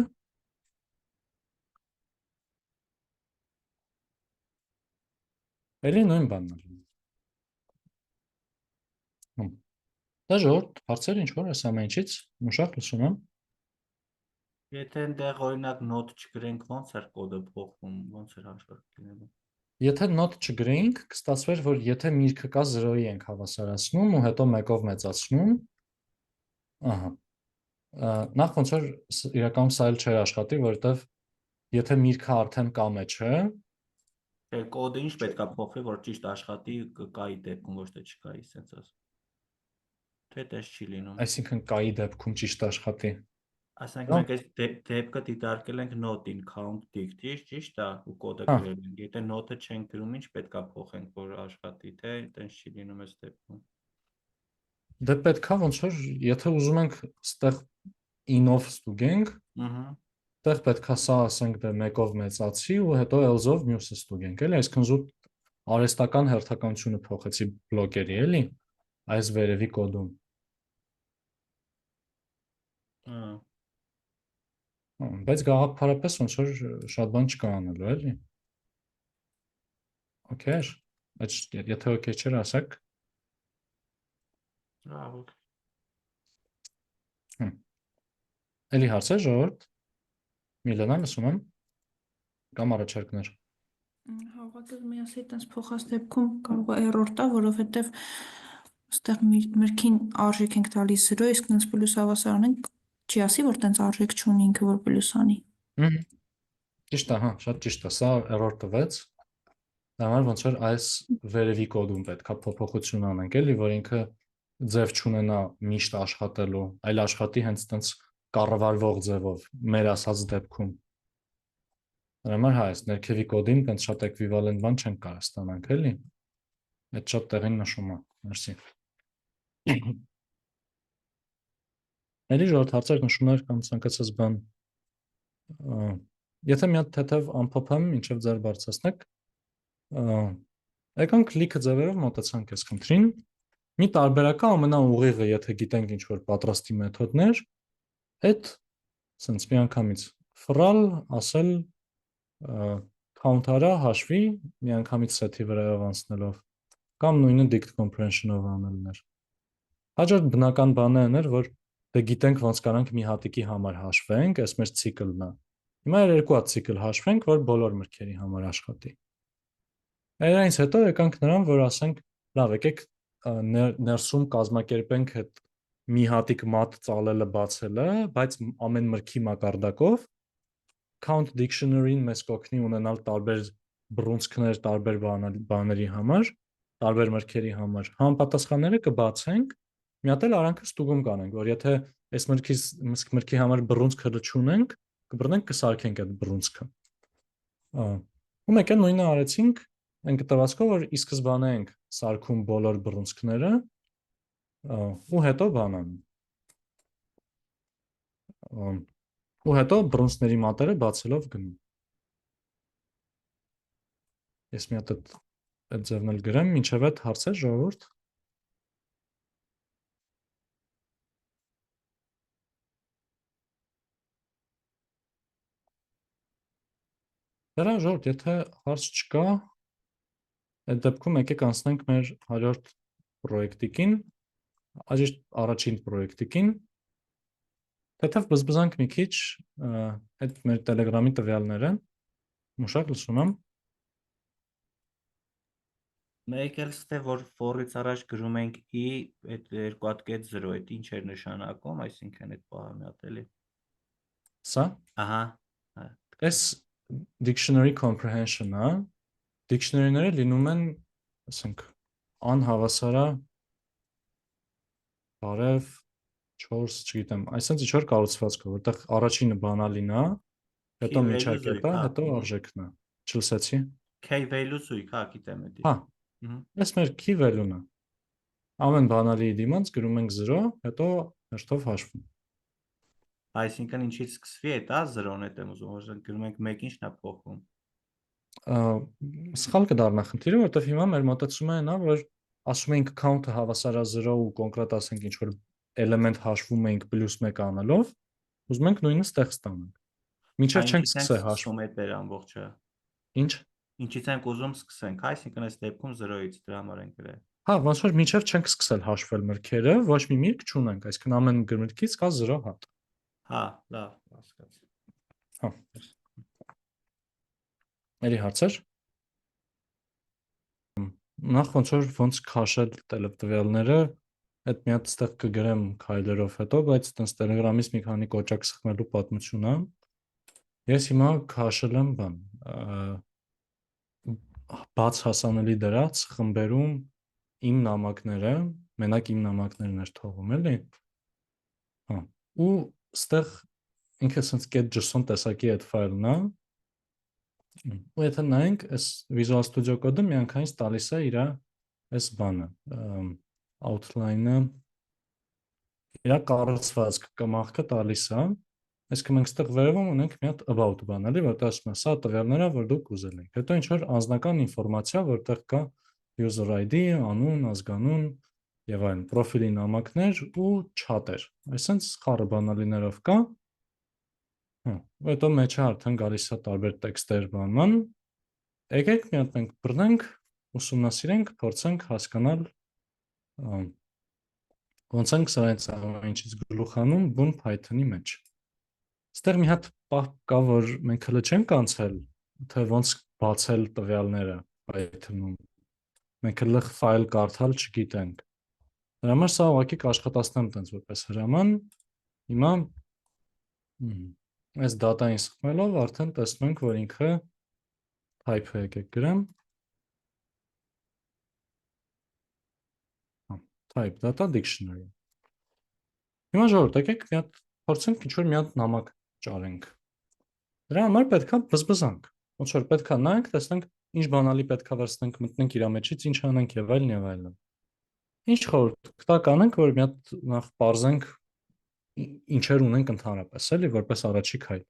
էլի նույն բանն է լինի։ Դա ժողովուրդ, հարցեր ինչ-որ այս ամեն ինչից, մուշակ լսում եմ։ Եթե այնտեղ օրինակ նոտ չգրենք, ո՞նց էր կոդը փոխվում, ո՞նց էր հաշվարկը լինելու։ Եթե նոտ չգրեինք, կստացվեր, որ եթե միրգը կա 0-ի ենք հավասարացնում ու հետո 1-ով մեծացնում, նախ ոնց որ իրականում սա էլ չէր աշխատի, որովհետև եթե միրգը արդեն կա մեջը, կոդը ինչ պետքա փոխվի, որ ճիշտ աշխատի կայի դեպքում, ոչ թե չկայի, սենց ասում։ Թե դες չի լինում։ այսինքն կայի դեպքում ճիշտ աշխատի։ Ասենք Հա։ մենք այս դեպքը դիտարկել ենք not-in count dict-ի, ճիշտ է, ու կոդը Հա։ գրել ենք։ Եթե not-ը չենք գրում, ինչ պետք է փոխենք, որ աշխատի, թե այտենց չի լինում այս դեպքում։ Դե պետքա ոնց որ եթե ուզում ենք ստեղ in-ով ստուգենք, Ահա։ այդտեղ պետքա սա ասենք դե մեկով մեծացի ու հետո else-ով մյուսը ստուգենք, էլի, այսինքն զուտ արհեստական հերթականությունը փոխեցի բլոկերի, էլի, այս վերևի կոդում։ Ահա։ Բայց գաղափարապես ոնց որ շատ բան չկա անելու, էլի։ Okay, այդ եթե okay չէր ասեք։ Լավ։ Էլի հարցեր ժողովուրդ։ Միլանա, լսում եմ։ Կամ առաջարկներ։ Հավատալ միասին տես փոխած դեպքում կարող է error տա, որովհետև այստեղ մերքին արժեք ենք տալիս 0, իսկ տես պլյուս հավասար ենք, չի ասի, որ տես արժեք չունի ինքը որ պլյուս անի։ Ճիշտ է, հա, շատ ճիշտ է, սա error տվեց։ Դա համար ոնց որ այս վերևի կոդում պետքա փոփոխություն անենք, էլի, որ ինքը ձև չունենա միշտ աշխատելու, այլ աշխատի հենց տենց կառավարվող ձևով, մեր ասած դեպքում։ Դրա համար հա, այս ներքևի կոդին տենց շատ էկվիվալենտ բան չենք կարող ստանանք, էլի։ Այդ շատ տեղին նշում է։ Մերսի։ Էլի ժողովուրդ հարցեր, նշումներ կամ ցանկացած բան։ Եթե մի հատ թեթև ամփոփեմ, ինչև ձեր բարձրացնեք, եկանք լիքը ձևերով մոտեցանք այս խնդրին։ Մի տարբերակը ամենաուղիղը, եթե գիտենք ինչ որ պատրաստի մեթոդներ, այդ սենց մի անգամից ֆռալ ասել count-արա հաշվի մի անգամից set-ի վրայով անցնելով կամ նույնը dict comprehension-ով անելներ։ Հաջորդ բնական բանը այն էր, որ դե գիտենք ոնց կարանք մի հատիկի համար հաշվենք, այս մեր ցիկլն է։ Հիմա երկու հատ ցիկլ հաշվենք, որ բոլոր մրգերի համար աշխատի։ Այդից հետո եկանք նրան, որ ասենք, լավ, եկեք ներսում կազմակերպենք այդ մի հատիկ մատ ծալելը բացելը, բայց ամեն մրգի մակարդակով count dictionary-ին մեզ կօգնի ունենալ տարբեր բռունցքներ տարբեր բաների համար, տարբեր մրգերի համար։ Համապատասխանները կբացենք, մի հատ էլ արանքը ստուգում կանենք, որ եթե այս մրգի համար բռունցքը չունենք, կբռնենք կսարքենք այդ բռունցքը։ Ու մեկ էլ նույնը արեցինք այն կտվածքով, որ ի սկզբանե ենք սարքում բոլոր բռունցքները ու հետո բանան։ Ու հետո բռունցքների մատերը բացելով գնում։ Ես մի հատ այդ ձևն էլ գրեմ, մինչև այդ հարցեր ժողովուրդ։ Դրա ժողովուրդ, եթե հարց չկա, այդ դեպքում եկեք անցնենք մեր 100-րդ պրոյեկտիկին, առաջին պրոյեկտիկին, թեթև բզբզանք մի քիչ այդ մեր Telegram-ի տվյալները, մուշակ լսում եմ։ Մեկ էլ ստե որ for-ից առաջ գրում ենք i այդ 2.0, այդ ինչ էր նշանակում, այսինքն այդ բանը մի հատ էլի։ Սա։ Ահա։ Այս dictionary comprehension-ը, dictionary-ները լինում են, ասենք, անհավասարա բարև 4, չգիտեմ, այսինքն ինչ որ կառուցվածքով, որտեղ առաջինը բանալին է, հետո միջակետը, հետո արժեքն է։ Չլսեցի։ Key value զույգ, հա, գիտեմ էդի։ Հա։ Այս մեր key value-ն է։ Ամեն բանալիի դիմաց գրում ենք 0, հետո հերթով հաշվում։ Այսինքն ինչից սկսվի այդ 0-ն է ուզում, որ գրում ենք 1 ինչն է փոխվում։ Սխալ կդառնա խնդիրը, որովհետև հիմա մեր մոտեցումը այն է, որ ասում ենք count-ը հավասար է 0 ու կոնկրետ ասենք ինչ որ էլեմենտ հաշվում ենք +1 անելով, ուզում ենք նույնը ստեղ ստանանք։ Մինչև չենք սկսել հաշվում այդ բեր ամբողջը։ Ինչ։ Ինչից ենք ուզում սկսենք, այսինքն այս դեպքում 0-ից դրա համար ենք գրել։ Հա, ոնց որ մինչև չենք սկսել հաշվել մրգերը, ոչ մի միրգ չունենք, այսինքն ամեն գրմրգից կա 0 հատ։ Հա, լավ, հասկացա։ Հա։ Էլի հարցեր։ Նախ ոնց քաշել տվյալները, այդ մի հատ ստեղ կգրեմ քայլերով հետո, բայց այդպես Telegram-ից մի քանի կոճակ սխմելու պատմություն է։ Ես հիմա քաշել եմ բան, բաց հասանելի դրած խմբերում իմ նամակները, մենակ իմ նամակներն էր թողում, էլի։ Հա։ Ու ստեղ ինքը sense get.json տեսակի այդ ֆայլն է։ Ու եթե նայենք, այս Visual Studio Code-ը միանգամից տալիս է իր այս բանը, outline-ը, իր կառուցվածք կմախքը տալիս է։ Այսինքն մենք ստեղ վերևում ունենք մի հատ about բան, էլի, որտեղ ասում է, սա տվյալները, որ դուք ուզել եք։ Հետո ինչ որ անձնական ինֆորմացիա, որտեղ կա user ID, անուն, ազգանուն եւ այլն, պրոֆիլի նամակներ ու չաթեր։ Այսինքն խառը բանալիներով կա։ Հետո մեջը արդեն գալիս է տարբեր տեքստեր բանման։ Եկեք մի հատ մենք բռնենք, ուսումնասիրենք, փորձենք հասկանալ ոնց ենք սրանից ամենից գլուխ հանում բուն Python-ի մեջ։ Ստեղ մի հատ պահ կա, որ մենք հələ չենք անցել, թե ոնց բացել տվյալները Python-ում։ Մենք հələ ֆայլ կարդալ չգիտենք։ Դրա համար սա ուղղակի կաշխատացնեմ տենց որպես հրաման։ Հիմա այս դատային սխմելով արդեն տեսնում ենք, որ ինքը type-ը եկեք գրեմ։ Type data dictionary։ Հիմա ժողովուրդ, եկեք մի հատ փորձենք ինչ-որ մի հատ նամակ ճարենք։ Դրա համար պետք է բզբզանք։ Ոնց որ պետք է նայենք, տեսնենք ինչ բանալի պետք է վերցնենք, մտնենք իր մեջից, ինչ անենք եւ այլն եւ այլն։ Ինչ խորհուրդ կտա կանենք, որ մի հատ նախ բարձենք ինչեր ունենք ընդհանրապես, էլի, որպես առաջի քայլ։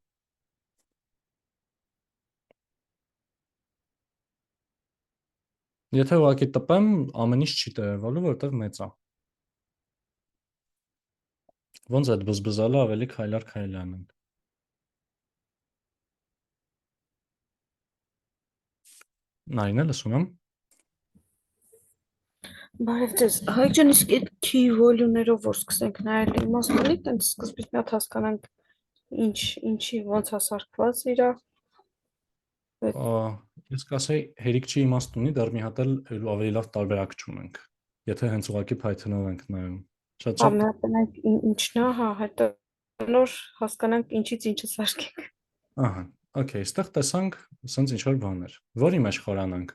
Եթե ուղղակի տպեմ, ամեն ինչ չի տևալու, որտեղ մեծ է։ Ոնց այդ բզբզալը ավելի քայլար քայլ անենք։ Նայնը լսում եմ։ Բարև ձեզ, հայ ջան, իսկ այդ key volume-ներով որ սկսենք նայել իմաստունի, տենց սկզբից մի հատ հասկանանք ինչի ոնց է սարքված իրա։ Ես կասեի հերիք չի իմաստունի, դեռ մի հատ էլ ավելի լավ տարբերակ չունենք, եթե հենց ուղղակի Python-ով ենք նայում։ Շատ Հա, մտանանք ինչն է, հա, հետո նոր հասկանանք ինչից ինչը սարքենք։ Ահա, okay, այստեղ տեսանք ասենց ինչ որ բաներ, որի մեջ խորանանք։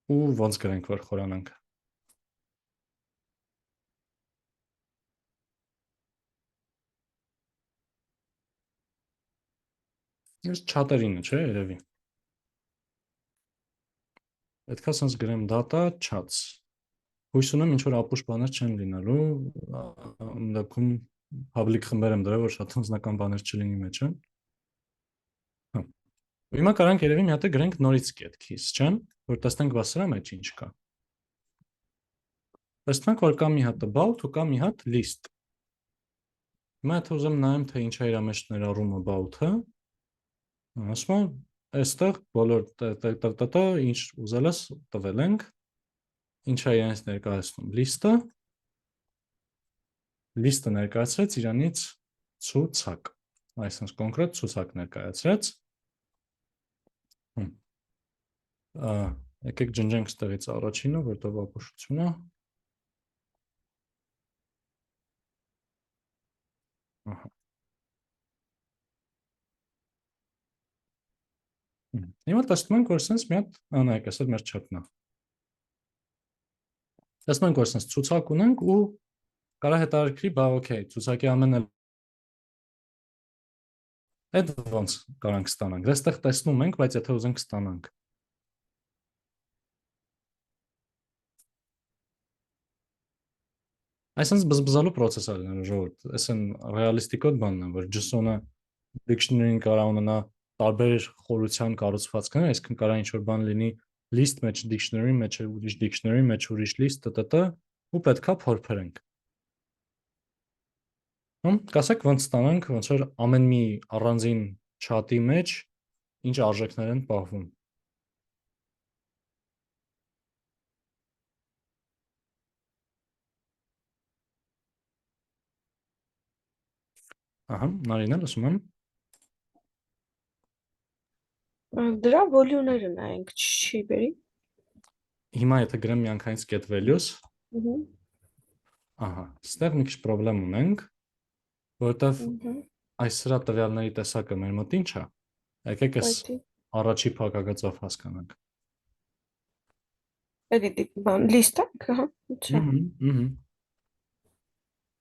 Ու ոնց գրենք, որ խորանանք։ Ես չաթերինը, չէ, երևի։ Պետք է ասենց գրեմ data chats։ Հույս ունեմ ինչ որ ապուշ բաներ չեն լինելու, դեպքում public խմբեր եմ դրա, որ շատ անձնական բաներ չլինի մեջը։ Հիմա կարանք երևի մի հատ գրենք նորից get keys, չեն, որ տեսնենք բա սրա մեջ ինչ կա։ Տեսնենք, որ կա մի հատ about ու կա մի հատ list։ Հիմա եթե ուզեմ նայեմ, թե ինչ է իր մեջ ներառում about-ը, ասում եմ, այստեղ բոլոր ինչ ուզել ես տվել ենք, ինչ է իրանից ներկայացնում list-ը ներկայացրեց իրանից ցուցակ, այսինքն կոնկրետ ցուցակ ներկայացրեց։ Եկեք ջնջենք ստեղից առաջինը, որտով ապուշությունը։ Հիմա տեսնում ենք, որ սենց մի հատ անայք, այսօր մեր չատնա։ Տեսնում ենք, որ սենց ցուցակ ունենք ու կարա հետարքրի, բա օքեյ, ցուցակի ամեն այդ ոնց կարանք ստանանք։ Դեստեղ տեսնում ենք, բայց եթե ուզենք ստանանք։ Այսինքն բզբզալու process-ը լինելու ժողովուրդ, այսին ռեալիստիկոտ բանն է, որ JSON-ը dictionary-ին կարա ունենա տարբեր խորության կառուցվածքներ, այսինքն կարա ինչ-որ բան լինի list մեջ dictionary մեջ ուրիշ dictionary մեջ ուրիշ list ու պետքա փորփրենք։ Կասեք ոնց ստանանք, ոնց որ ամեն մի առանձին chat-ի մեջ ինչ արժեքներ են պահվում։ Ահա, Նարինը լսում եմ։ Դրա volume-ները նայենք, չի բերի։ Հիմա եթե գրեմ միանգամից get values, ահա, ստեղ մի քիչ պրոբլեմ ունենք, որտեվ այս սրա տվյալների տեսակը մեր մոտ ինչ է։ Եկեք այս առաջի փակագծով հասկանանք։ Էդի բան լիստակ, հա։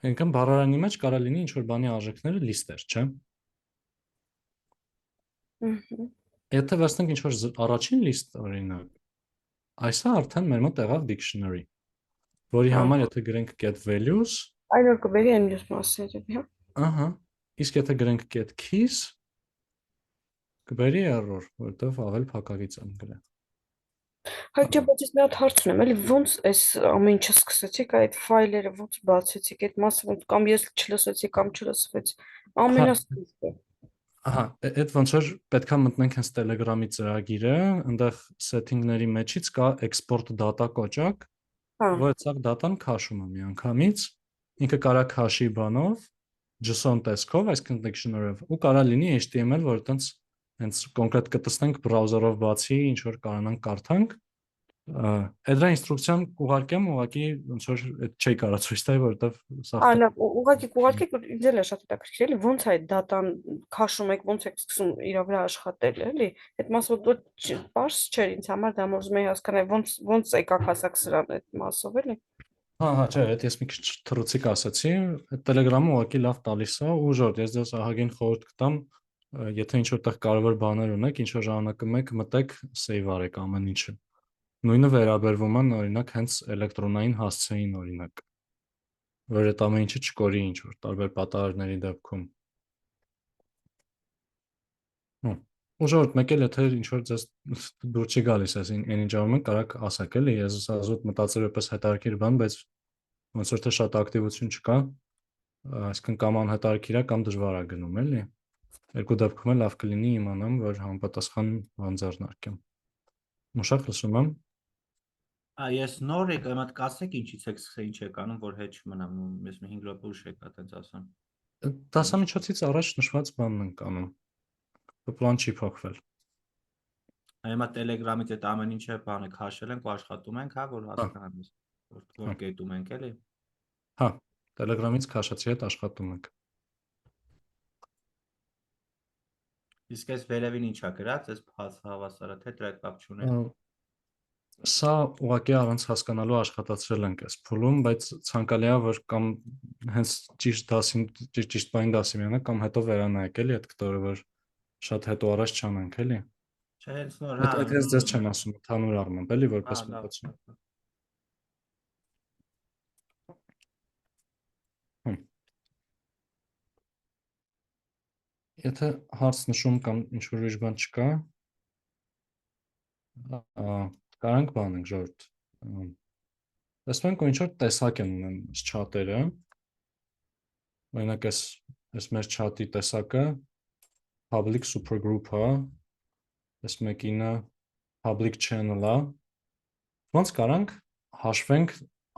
Այնքան բառարանի մեջ կարա լինի ինչ որ բանի արժեքները լիստեր, չէ՞։ Եթե վերցնենք ինչ որ առաջին լիստ օրինակ, այսա արդեն մեր մոտ եղավ dictionary, որի համար եթե գրենք get values, այն որ կբերի այն մյուս մասերը, հա։ ահա, իսկ եթե գրենք get keys, կբերի error, որտեվ ավել փակագից եմ գրել։ Հայտնի բայց ես մի հատ հարց ունեմ, էլի ոնց այս ամեն ինչը սկսեցիք, այդ ֆայլերը ոնց բացեցիք, այդ մասը ոնց կամ ես չլսեցի կամ չլսվեց։ Ամենասկիզբը։ Ահա, այդ ոնց որ պետքա մտնենք հենց Telegram-ի ծրագիրը, այնտեղ setting-ների մեջից կա export data կոճակ, որ այդ դատան քաշում է միանգամից, ինքը կարա քաշի բանով, JSON տեսքով, այսինքն dictionary-ով, ու կարա լինի HTML, որ այտենց հենց կոնկրետ կտեսնենք բրաուզերով բացի, ինչ որ կարողանանք կարդանք, այդ դրա ինստրուկցիան կուղարկեմ, ուղղակի ոնց որ այդ չի կարա ցույց տալ, որովհետև սա ուղղակի կուղարկեք, որ ինձ էլ է շատ հետաքրքիր, էլի ոնց է այդ դատան քաշում եք, ոնց եք սկսում իր վրա աշխատել, էլի։ Այդ մասը ոչ պարզ չէր ինձ համար, դա ուզում եի հասկանալ, ոնց եկաք հասակ սրան այդ մասով, էլի։ Հա, չէ, այդ ես մի քիչ թռուցիկ ասացի, այդ Telegram-ը ուղղակի լավ տալիս է, ու ժորդ, ես դες ահագին խորհուրդ կտամ, եթե ինչ որտեղ կարևոր բաներ ունեք, ինչ որ ժամանակը մեկ մտեք, save արեք ամեն ինչը։ Նույնը վերաբերվում է օրինակ հենց էլեկտրոնային հասցեին օրինակ, որ այդ ամեն ինչը չկորի ինչ որ տարբեր պատահարների դեպքում։ Ուժորդ մեկ էլ եթե ինչ որ ձեզ դուր չի գալիս այսին այն ինչ անում եք, կարաք ասեք էլի, ես ազոտ մտածել որպես հետաքրքիր բան, բայց ոնց որ թե շատ ակտիվություն չկա, այսինքն կամ անհետաքրքիր է կամ դժվար է գնում էլի։ Երկու դեպքում էլ լավ կլինի իմանամ, որ համապատասխան բան ձեռնարկեմ։ Մուշակ լսում եմ։ Ես նոր եկա, իմ հետ կասեք ինչից եք սկսել, ինչ եք անում, որ հետ չմնամ, ես մի 5 րոպե ուշ եկա, այդպես ասեմ։ Դասամիջոցից առաջ նշված բանն ենք անում։ Պլան չի փոխվել։ Հիմա Telegram-ից այդ ամեն ինչը բանը քաշել ենք ու աշխատում ենք, հա, որ հասկանանք, որ կետում ենք, էլի։ Հա, Telegram-ից քաշացի հետ աշխատում ենք։ Իսկ այս վերևին ինչա գրած, այս փաց հավասարը թե դրա հետ կապ չունի։ Սա ուղղակի առանց հասկանալու աշխատացրել ենք այս փուլում, բայց ցանկալի է որ կամ հենց ճիշտ բանի դասիմյանը կամ հետո վերանայեք էլի այդ կտորը, որ շատ հետո առաջ չանանք էլի։ Չէ, հենց նոր, հա։ Այդ հենց դες չեմ ասում, ընդհանուր առմամբ էլի որպես մտածում։ Եթե հարց նշում կամ ինչ-որ ուրիշ բան չկա, կարանք բան ենք ժորդ։ Տեսնում ենք, որ ինչ-որ տեսակ են ունեն չաթերը, օրինակ այս մեր չաթի տեսակը public supergroup է, այս մեկինը public channel է, ոնց կարանք հաշվենք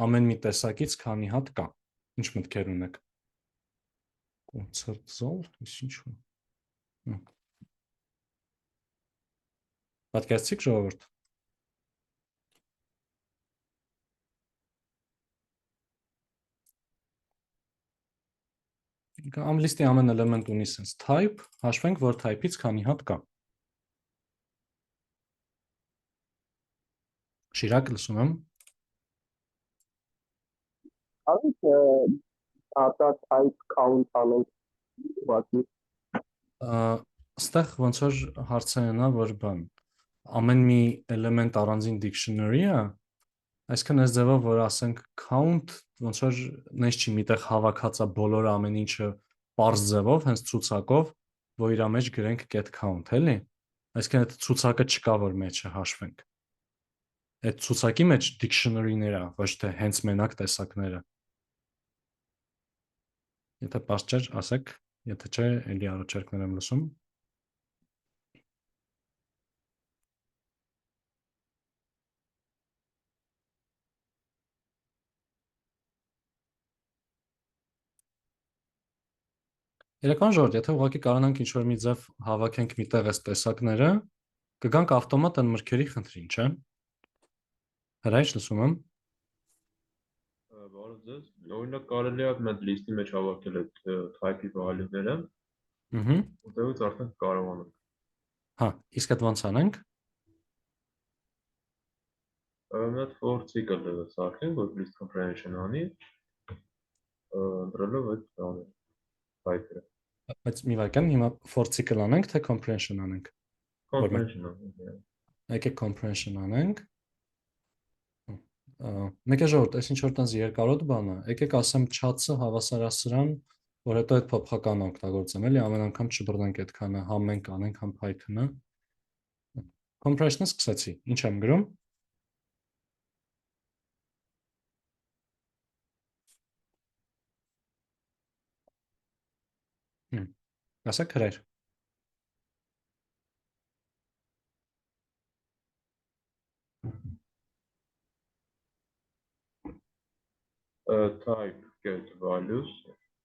ամեն մի տեսակից քանի հատ կա, ինչ մտքեր ունեք։ Concert zone, ինչ-որ։ Պատկերացիք ժողովուրդ։ Am լիստի ամեն էլեմենտ ունի sense type, հաշվենք, որ type-ից քանի հատ կա։ Շիրակ լսում եմ։ Անք data type count անենք բացի։ Այստեղ ոնց որ հարցերն է, որ բան ամեն մի էլեմենտ առանձին dictionary է, այսինքն այս ձևով որ ասենք count ոնց որ նես չի միտեղ հավաքած է բոլոր ամեն ինչը պարզ ձևով, հենց ցուցակով, որ իր մեջ գրենք get count, էլի։ Այսինքն այդ ցուցակը չկա որ մեջը հաշվենք։ Այդ ցուցակի մեջ dictionary-ներ է, ոչ թե հենց մենակ տեսակները։ Եթե պարզ չէ, ասեք, եթե չէ, էլի առաջարկներ եմ լսում։ Իրական ժորդ, եթե ուղղակի կարողանանք ինչ-որ մի ձև հավաքենք միտեղ այս տեսակները, կգանք ավտոմատ այն մրգերի խնդրին, չէ՞։ Հրայչ լսում եմ։ Բարև ձեզ։ Օրինակ կարելի է այդ լիստի մեջ հավաքել այդ type-ի value-ները։ Ուտեղից արդեն կարողանանք։ Հա, իսկ այդ ոնց անենք։ Մի հատ for cycle սարքենք, որ list comprehension անի։ ընտրելով այդ բանը, type-ը։ Բայց մի վայրկյան հիմա for cycle անենք, թե comprehension անենք։ Comprehension-ը։ Եկեք comprehension անենք։ Մեկ է ժողովուրդ, այս ինչ որ տենց երկարոտ բան է։ Եկեք ասեմ chat-ը հավասարասրան, որ հետո այդ փոփոխականը օգտագործեմ, էլի ամեն անգամ չբռնենք այդքանը, համ մենք անենք, համ Python-ը։ Compression-ը սկսեցի։ Ինչ եմ գրում։ Ասեք հրեր։ Type get values,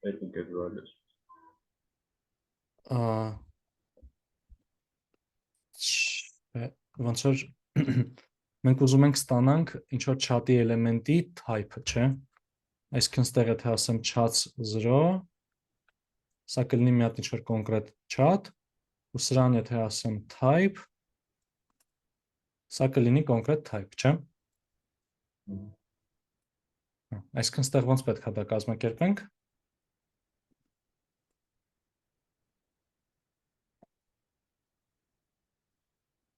երկու get values։ Ոնց որ մենք ուզում ենք ստանանք ինչ որ chat-ի էլեմենտի type-ը, չէ՞։ Այսինքն ստեղ եթե ասեմ chat 0, սա կլինի մի հատ ինչ որ կոնկրետ chat, ու սրան եթե ասեմ type, սա կլինի կոնկրետ type, չէ՞։ Այսինքն ստեղ ոնց պետք է դա կազմակերպենք։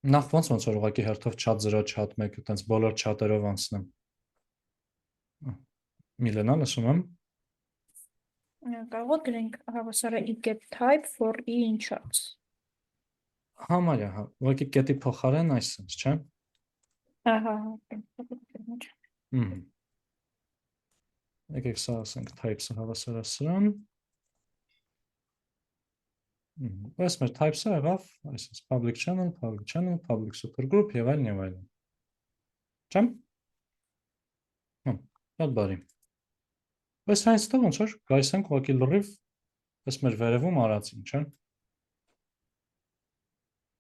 Նախ ոնց որ ուղղակի հերթով chat 0, chat 1, այտենց բոլոր chat-երով անցնեմ։ Միլենա, լսում եմ։ Կարող գրենք հավասար է get type for in chats։ Համարյա, հա, ուղղակի get-ի փոխարեն այսպես, չէ՞։ Ահա։ Եկեք սա ասենք types-ը հավասարասրան։ Այս մեր types-ը եղավ, այսպես public channel, public supergroup եւ այլն եւ այլն։ Չեմ։ Շատ բարի։ Այս այնստեղ ոնց որ գայս ենք ուղղակի լրիվ այս մեր վերևում արածին, չէ՞։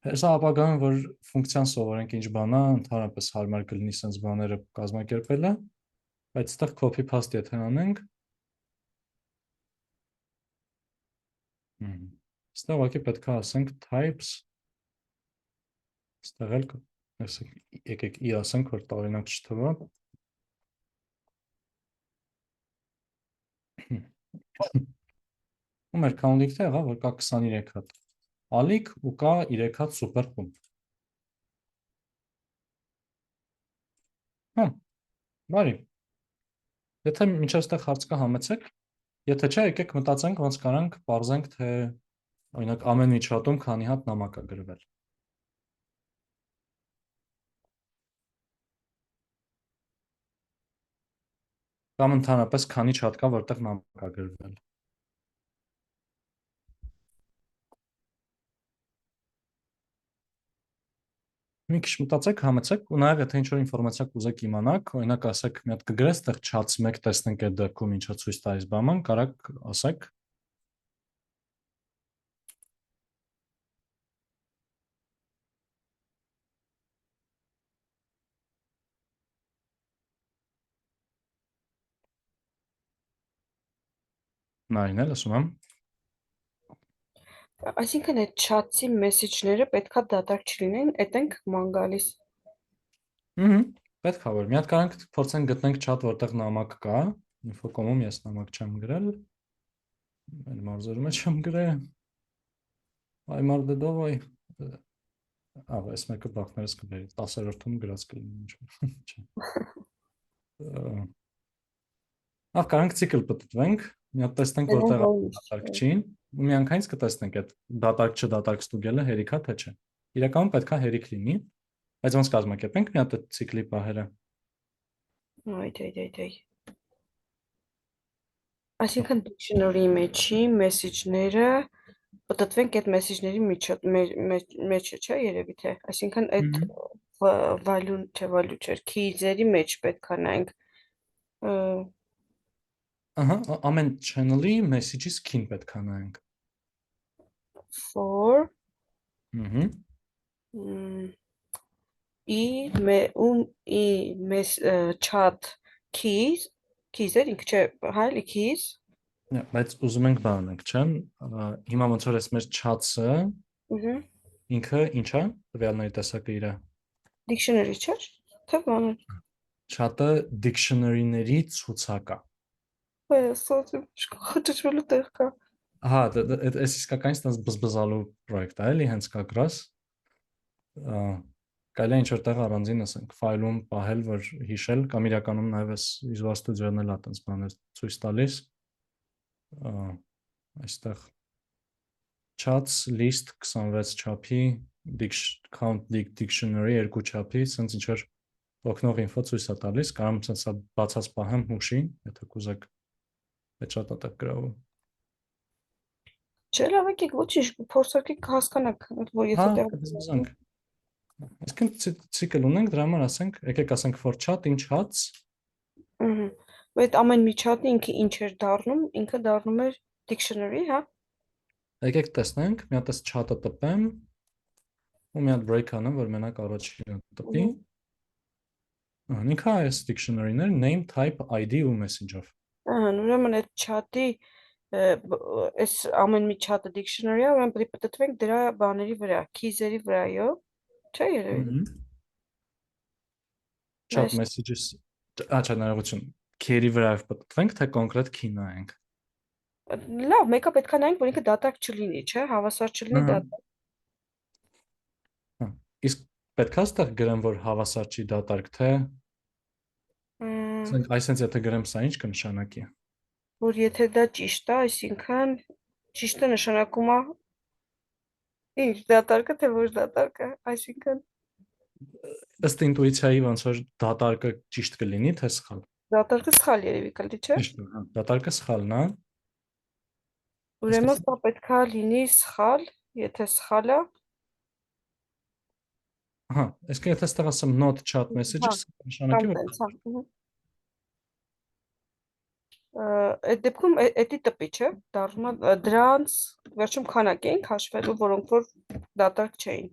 Հեսա ապագայում որ ֆունկցիան սովորենք ինչ բան է, ընդհանրապես հարմար կլինի sense բաները կազմակերպելը, բայց այդտեղ copy paste եթե անենք, այստեղ ուղղակի պետք է ասենք types, այստեղ էլ եկեք ի ասենք, որ տարօրինակ չթվա։ Ու մեր count-ը եղավ, որ կա 23 հատ ալիք ու կա 3 հատ սուպեր խումբ։ Բարի։ Եթե մինչև այստեղ հարց կա համեցեք, եթե չէ, եկեք մտածենք ոնց կարանք պարզենք, թե օրինակ ամեն մի chat-ում քանի հատ նամակ է գրվել։ Կամ ընդհանրապես քանի chat կա, որտեղ նամակ է գրվել։ Մի քիչ մտածեք, համեցեք, ու նաև եթե ինչ-որ ինֆորմացիա կուզեք իմանաք, օրինակ ասեք մի հատ կգրես, տեղ chats 1 տեսնենք այդ դեպքում ինչա ցույց տա այս բաման, կարաք ասեք։ Նարին էլ ասում եմ։ Այսինքն այդ chat-ի մեսեջները պետքա դատարկ չլինեն, այդենք ման գալիս։ Պետք է որ մի հատ կարանք փորձենք գտնենք chat, որտեղ նամակ կա, Infocom-ում ես նամակ չեմ գրել։ Այլ մարզերում չեմ գրել։ Այ մարդդով այ այս մեկը բախներս կբերի 10-րդում գրած կլինի ինչ-որ։ Ահա կարանք ցիկլ պատտվենք, մի հատ տեսնենք որտեղ դատարկ չի, ու միանգամից կտեսնենք այդ դատարկ չդատարկ ստուգելը հերիք է թե չէ։ Իրականում պետքա հերիք լինի, բայց ոնց կազմակերպենք մի հատ այդ ցիկլի պահերը։ Այ։ Այսինքն dictionary-ի մեջի մեսեջները պատտվենք այդ մեսեջների մեջը, չէ, երևի թե։ Այսինքն այդ value չէ, keys-երի մեջ պետքա նայենք։ Ահա, ամեն channel-ի message-ից key-ն պետքա նայենք։ For chat keys-եր ինքը չէ, հայլի keys։ Բայց ուզում ենք բան անենք, չէ՞։ Հիմա ոնց որ այս մեր chat-ը ինքը ի՞նչ է, տվյալների տեսակը իր։ Dictionary չէ՞, թե բանը։ Chat-ը dictionary-ների ցուցակ է։ Խճճվելու տեղ կա։ Հա, այս իսկական ստենց բզբզալու պրոյեկտ է, էլի հենց կակրաս։ Կարելի է ինչ-որ տեղ առանձին ասենք ֆայլում պահել, որ հիշել, կամ իրականում նաև այս Visual Studio-ն էլ է տենց բաներ ցույց տալիս։ Այստեղ chats list 26 չափի, count dictionary 2 չափի, սենց ինչ-որ օգնող ինֆո ցույց է տալիս, կարամ սենց բացած պահեմ հուշի, եթե կուզեք այդ շատ է գրավում։ Չէ, լավ եկեք, ոչինչ, փորձարկեք հասկանաք, որ Հա, եթե տեղ կբզբզանք։ Այսինքն ցիկլ ունենք, դրա համար ասենք, եկեք ասենք for chat in chats։ Այդ ամեն մի chat-ը ինքը ինչ էր դառնում, ինքը դառնում էր dictionary, հա։ Եկեք տեսնենք, մի հատ էս chat-ը տպեմ, ու մի հատ break անեմ, որ մենակ առաջինը տպի։ Ինքը այս dictionary-ներ name, type, ID ու message-ով։ Ուրեմն այդ chat-ի այս ամեն մի chat-ը dictionary-ա, ուրեմն պետք է պատտվենք դրա բաների վրա, keys-երի վրայով, չէ՞ երևի։ Chat messages, չնայողություն, key-երի վրայով պատտվենք, թե կոնկրետ key նայենք։ Լավ, մեկը պետք է նայենք, որ ինքը դատարկ չլինի, չէ՞, հավասար չլինի դատարկ։ Իսկ պետք է ստեղ գրեմ, որ հավասար չի դատարկ, թե այսինքն եթե գրեմ սա ինչ կնշանակի։ Որ եթե դա ճիշտ է, այսինքն ճիշտը նշանակում է ինչ դատարկը, թե ոչ դատարկը, այսինքն ըստ ինտուիցիայի ոնց որ դատարկը ճիշտ կլինի, թե սխալ։ Դատարկը սխալ երևի կլինի, չէ՞։ Ճիշտ է, հա, դատարկը սխալն է։ Ուրեմն սա պետք է լինի սխալ, եթե սխալ է։ Ահա, այսինքն եթե ստեղ ասեմ not chat messages, նշանակի որ այդ դեպքում էդի տպի, չէ՞, դառնում է դրանց վերջում քանակ էինք հաշվելու, որոնք որ դատարկ չէին։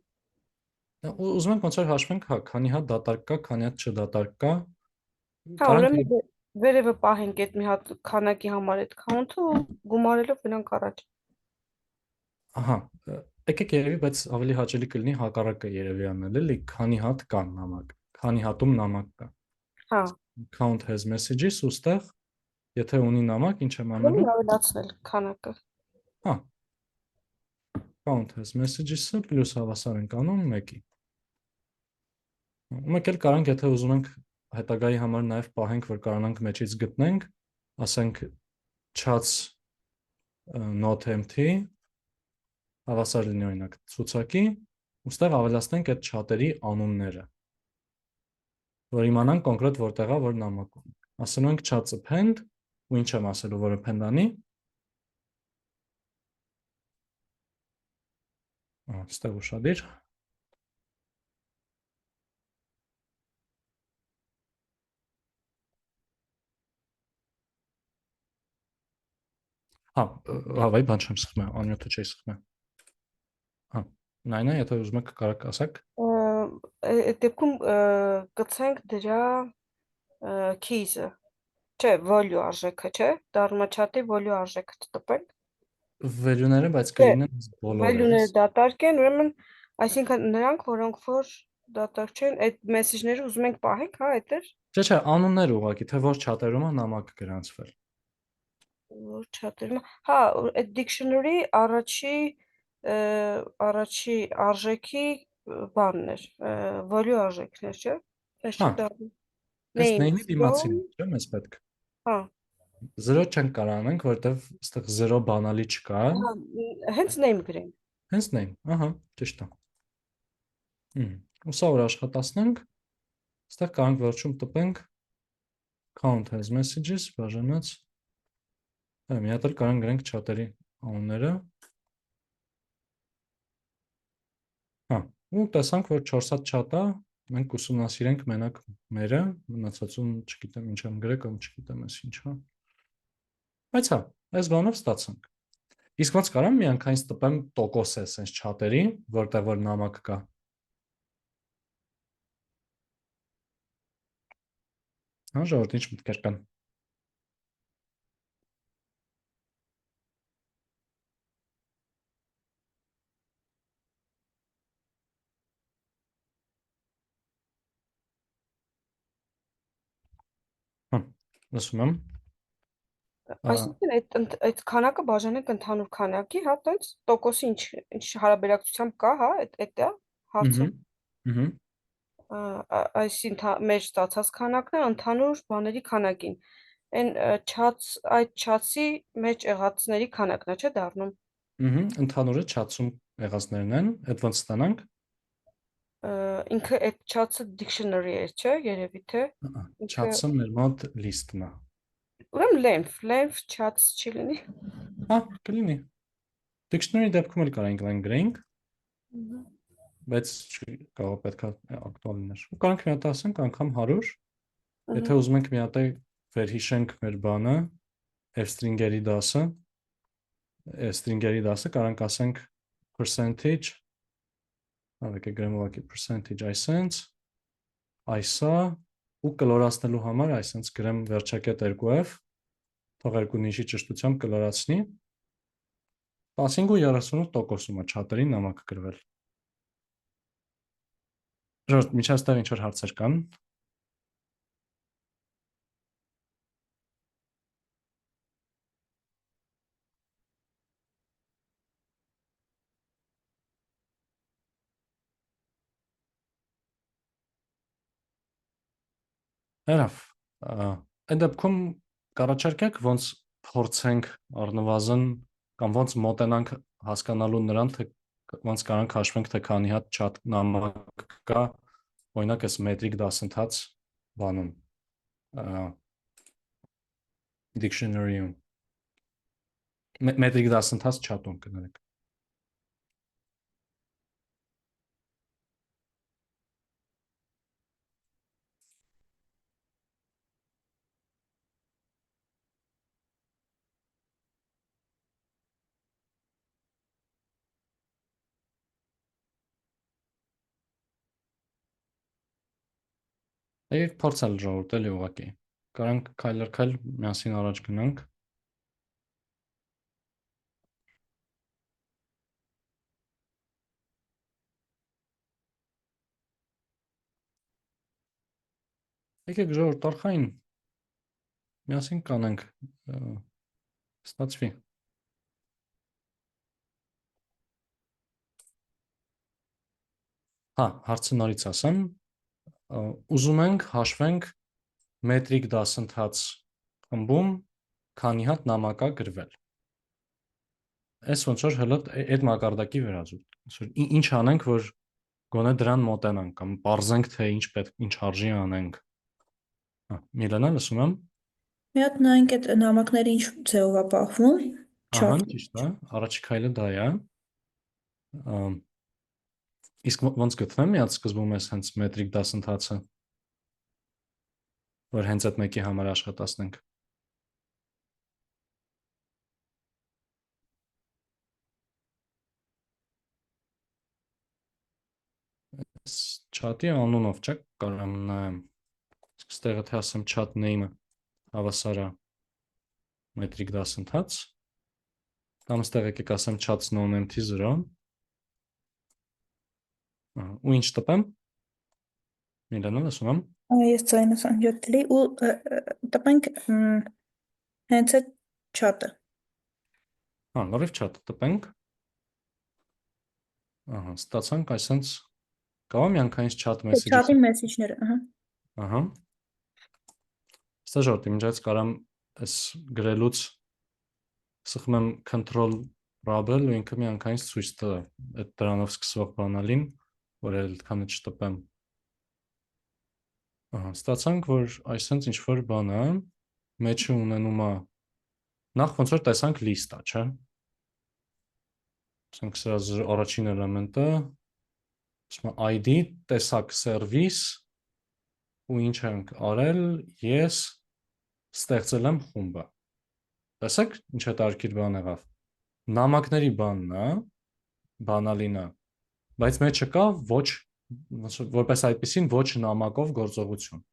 Ուզում ենք ոնց որ հաշվենք, հա, քանի հատ դատարկ կա, քանի հատ չդատարկ կա։ Հա, ուրեմն վերևը պահենք այդ մի հատ քանակի համար այդ count-ը ու գումարելով գնանք առաջ։ Ահա, եկեք երևի, բայց ավելի հաճելի կլինի հակառակը երևի անել, էլի, քանի հատ կա նամակ, քանի հատում նամակ կա։ Հա։ Count has messages ու ստեղ եթե ունի նամակ, ինչ եմ անելու։ Ուրեմն ավելացնել քանակը։ Հա։ Count has messages-ը պլյուս հավասար ենք անում 1-ի։ Մեկ էլ կարանք, եթե ուզում ենք հետագայի համար նաև պահենք, որ կարողանանք մեջից գտնենք, ասենք chats not empty հավասար լինի օրինակ ցուցակի, ուստեղ ավելացնենք այդ chat-երի անունները, որ իմանանք կոնկրետ որտեղ է որ նամակ ունենք։ Ասելու ենք chats append, ու ինչ եմ ասելու, որ append անի։ Ստեղ ուշադիր։ Հա, հավայ բան չեմ սխմել, անյութը չի սխմել։ Հա, նայնա, եթե ուզում եք կարակ ասեք։ Այդ դեպքում գցենք դրա keys-ը, չէ, value արժեքը, չէ, դառնում է chat-ի value արժեքը տպենք։ Value-ները, բայց կլինեն բոլորը։ Value-ները դատարկ են, ուրեմն, այսինքն նրանք, որոնք որ դատարկ չեն, այդ message-ները ուզում ենք պահենք, հա, այդտեղ։ Չէ, անունները ուղղակի, թե որ chat-երում է նամակը գրանցվել։ Որ chat-երում, հա, այդ dictionary առաջի արժեքի բանն էր, value արժեքն էր, չէ՞։ Այս չի դառնում։ Այս name-ի դիմացին, չէ՞, մեզ պետք։ Հա։ 0 չենք կարող անենք, որտեվ այստեղ 0 բանալի չկա։ Հենց name գրենք։ Հենց name, ահա, ճիշտ է։ Ու սա որ աշխատացնենք, այստեղ կարող վերջում տպենք count has messages, բաժանած։ Մի հատ էլ կարող գրենք chat-երի անունները։ Հա, ու տեսանք, որ 4 հատ chat-ա, մենք ուսումնասիրենք մենակ մերը, մնացածուն չգիտեմ ինչ եմ գրել կամ չգիտեմ ես ինչ, հա։ Բայց հա, այս բանով ստացանք։ Իսկ ոնց կարամ միանգամից տպեմ տոկոս է sense chat-երի, որտեղ որ նամակ կա։ Հա, ժողովուրդ ինչ մտքեր կան։ Լսում եմ։ Այսինքն այդ քանակը բաժանենք ընդհանուր քանակի, հա, տենց տոկոսի ինչ հարաբերակցությամբ կա, հա, այդ է հարցը։ Այսինքն մեր ստացած քանակն է ընդհանուր բաների քանակին։ Այդ չացի մեջ եղածների քանակն է, չէ՞ դառնում։ Ընդհանուրը չացում եղածներն են, այդ ոնց ստանանք։ Ինքը այդ չացը dictionary է, չէ՞, երևի թե։ Չացը մեր մոտ list-ն է։ Ուրեմն length չաց չի լինի։ Հա, կլինի։ Dictionary դեպքում էլ կարանք լայն գրենք, բայց կարող պետք է ակտուալ լիներ։ Կարանք մի հատ ասենք անգամ 100, եթե ուզում ենք մի հատ վերհիշենք մեր բանը, f-string-երի դասը, կարանք ասենք percentage, ավեք է գրեմ ուղղակի percentage այսա, ու կլորացնելու համար այսենց գրեմ վերջակետ 2f, թող երկու նիշի ճշտությամբ կլորացնի, 15.38%-ում է չաթերի նամակը գրվել։ Ժորդ, միջաստեղ ինչ-որ հարցեր կան։ Հերավ, այդ դեպքում կարաչարկեք ոնց փորձենք առնվազն կամ ոնց մոտենանք հասկանալու նրան, թե ոնց կարանք հաշվենք, թե քանի հատ չաթ նամակ կա, օրինակ այս մետրիկ դասընթաց բանում, dictionary-ում, մետրիկ դասընթաց չաթում կներեք։ Եվ փորձել ժողովուրդ էլի ուղղակի։ Կարանք քայլ առ քայլ միասին առաջ գնանք։ Եկեք ժողովուրդ արխային միասին կանենք, ստացվի։ Հա, հարցը նորից ասեմ, ուզում ենք հաշվենք մետրիկ դասընթաց խմբում քանի հատ նամակ է գրվել։ Այս ոնց որ հələ այդ մակարդակի վերածուտ։ Ինչ անենք, որ գոնե դրան մոտենանք կամ պարզենք, թե ինչ արժի անենք։ Միլանա, լսում եմ։ Մի հատ նայենք այդ նամակները ինչ ձևով է պահվում։ Ահա, ճիշտ է, առաջի քայլը դա է։ Իսկ ոնց գտնեմ մի հատ սկզբում ես հենց մետրիկ դասընթացը, որ հենց այդ մեկի համար աշխատացնենք։ Չաթի անունով չեք կարամ նայեմ, ստեղը թե ասեմ չաթ name-ը հավասարա մետրիկ դասընթաց, կամ ստեղ եկեք ասեմ chats non-empty 0, ու ինչ տպեմ, միլանա լսում եմ։ Ես ձայնս անջատելի ու տպենք հենց այդ չաթը։ Հա, լավ չաթը տպենք։ Ահա, ստացանք այսենց Կա՞ միանգամից chat message-ը։ Chat-ի մեսեջները, ահա։ Ահա։ Ստաժորտի միջից կարամ այս գրելուց սխում եմ control rabel ու ինքը միանգամից ցույց տա այդ դրանով սկսվող բանալին, որ այդքան չտպեմ։ Ահա, ստացանք, որ այսպես ինչ որ բան է, մեջը ունենում է նախ ոնց որ տեսանք list-ա, չէ՞։ Ասենք սա առաջին էլեմենտը ID, տեսակ service ու ինչ ենք արել, ես ստեղծել եմ խումբը։ Տեսեք, ինչ հետաքրքիր բան եղավ։ Նամակների բանն է, բանալին է, բայց մեջը կա ոչ, որպես այդպեսին ոչ նամակով գործողություն։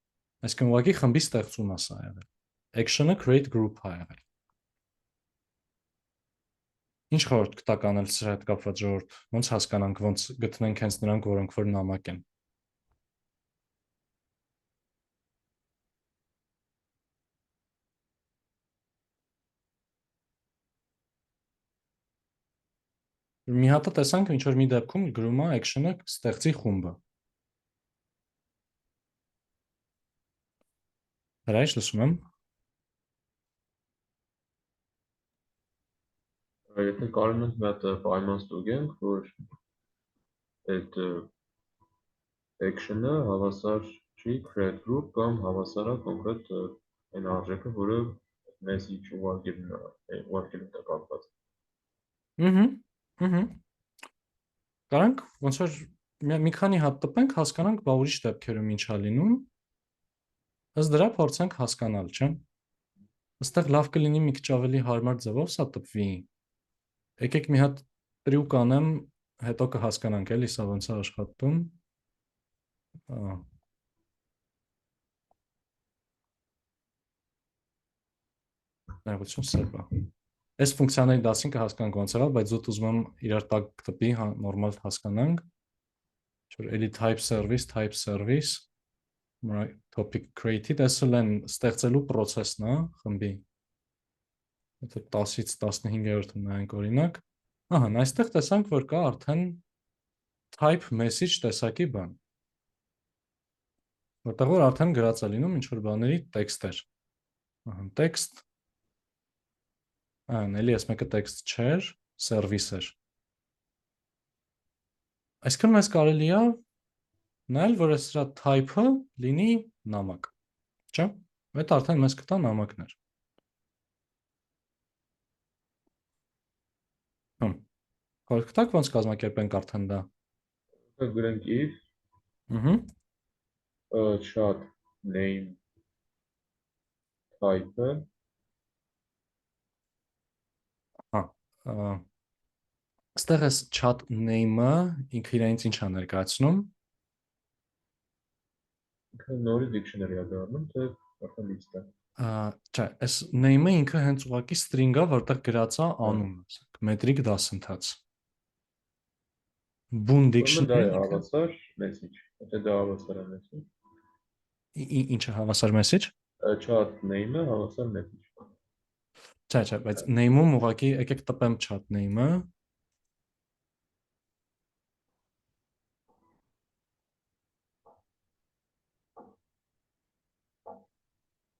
Այսինքն ուղղակի խմբի ստեղծում է սա եղել։ Action-ը create group է եղել։ Ինչ խորհուրդ կտաք անել սրա հետ կապված ժողովուրդ, ոնց հասկանանք, ոնց գտնենք հենց նրանք, որոնք որ նամակ են։ Մի հատը տեսանք, ինչ որ մի դեպքում գրում է action-ը ստեղծի խումբը։ Հրայր, լսում եմ։ Եթե կարող ենք մի հատ պայման ստուգենք, որ այդ action-ը հավասար չի create group կամ հավասար է կոնկրետ այն արժեքը, որը message ուղարկելն է կապված։ Կարանք ոնց որ մի քանի հատ տպենք, հասկանանք, բա ուրիշ դեպքերում ինչ է լինում։ Ըստ դրա փորձենք հասկանալ, չէ՞։ Այստեղ լավ կլինի մի քիչ ավելի հարմար ձևով սա տպվի։ Եկեք մի հատ տրյուկ անեմ, հետո կհասկանանք, էլի սա ոնց է աշխատում։ Ներողություն, սեպա։ Այս ֆունկցիաների դասին կհասկանանք ոնց է, բայց զուտ ուզում եմ իրար տակ տպի, նորմալ հասկանանք։ Չէ՞, էլի type service, topic created, այսօր են ստեղծելու process-ն է, խմբի։ Եթե 10-ից 15-րդը նայենք օրինակ, ահա, այստեղ տեսանք, որ կա արդեն type message տեսակի բան։ Որտեղ որ արդեն գրած է լինում ինչ որ բաների տեքստեր։ Ահա, text էլի այս մեկը text չէր, service էր։ Այսքան մեզ կարելի է նայել, որ այս սրա type-ը լինի նամակ, չէ՞։ Այդ արդեն մեզ կտա նամակներ։ Գիտեք ոնց կազմակերպենք արդեն դա։ Գրենք if chat name type-ը Այստեղ էս chat name-ը ինքը իրենից ինչ է ներկայացնում։ նորի dictionary-ը դառնում, թե արդեն list-ը։ Չէ, այս name-ը ինքը հենց ուղղակի string-ը, որտեղ գրած է անունը, ասենք, մետրիկ դասընթաց։ Boon dictionary հավասար message, եթե դա հավասար է message։ Ինչը հավասար message։ Chat name-ը հավասար message։ Չէ, բայց name-ում ուղղակի եկեք տպեմ chat name-ը։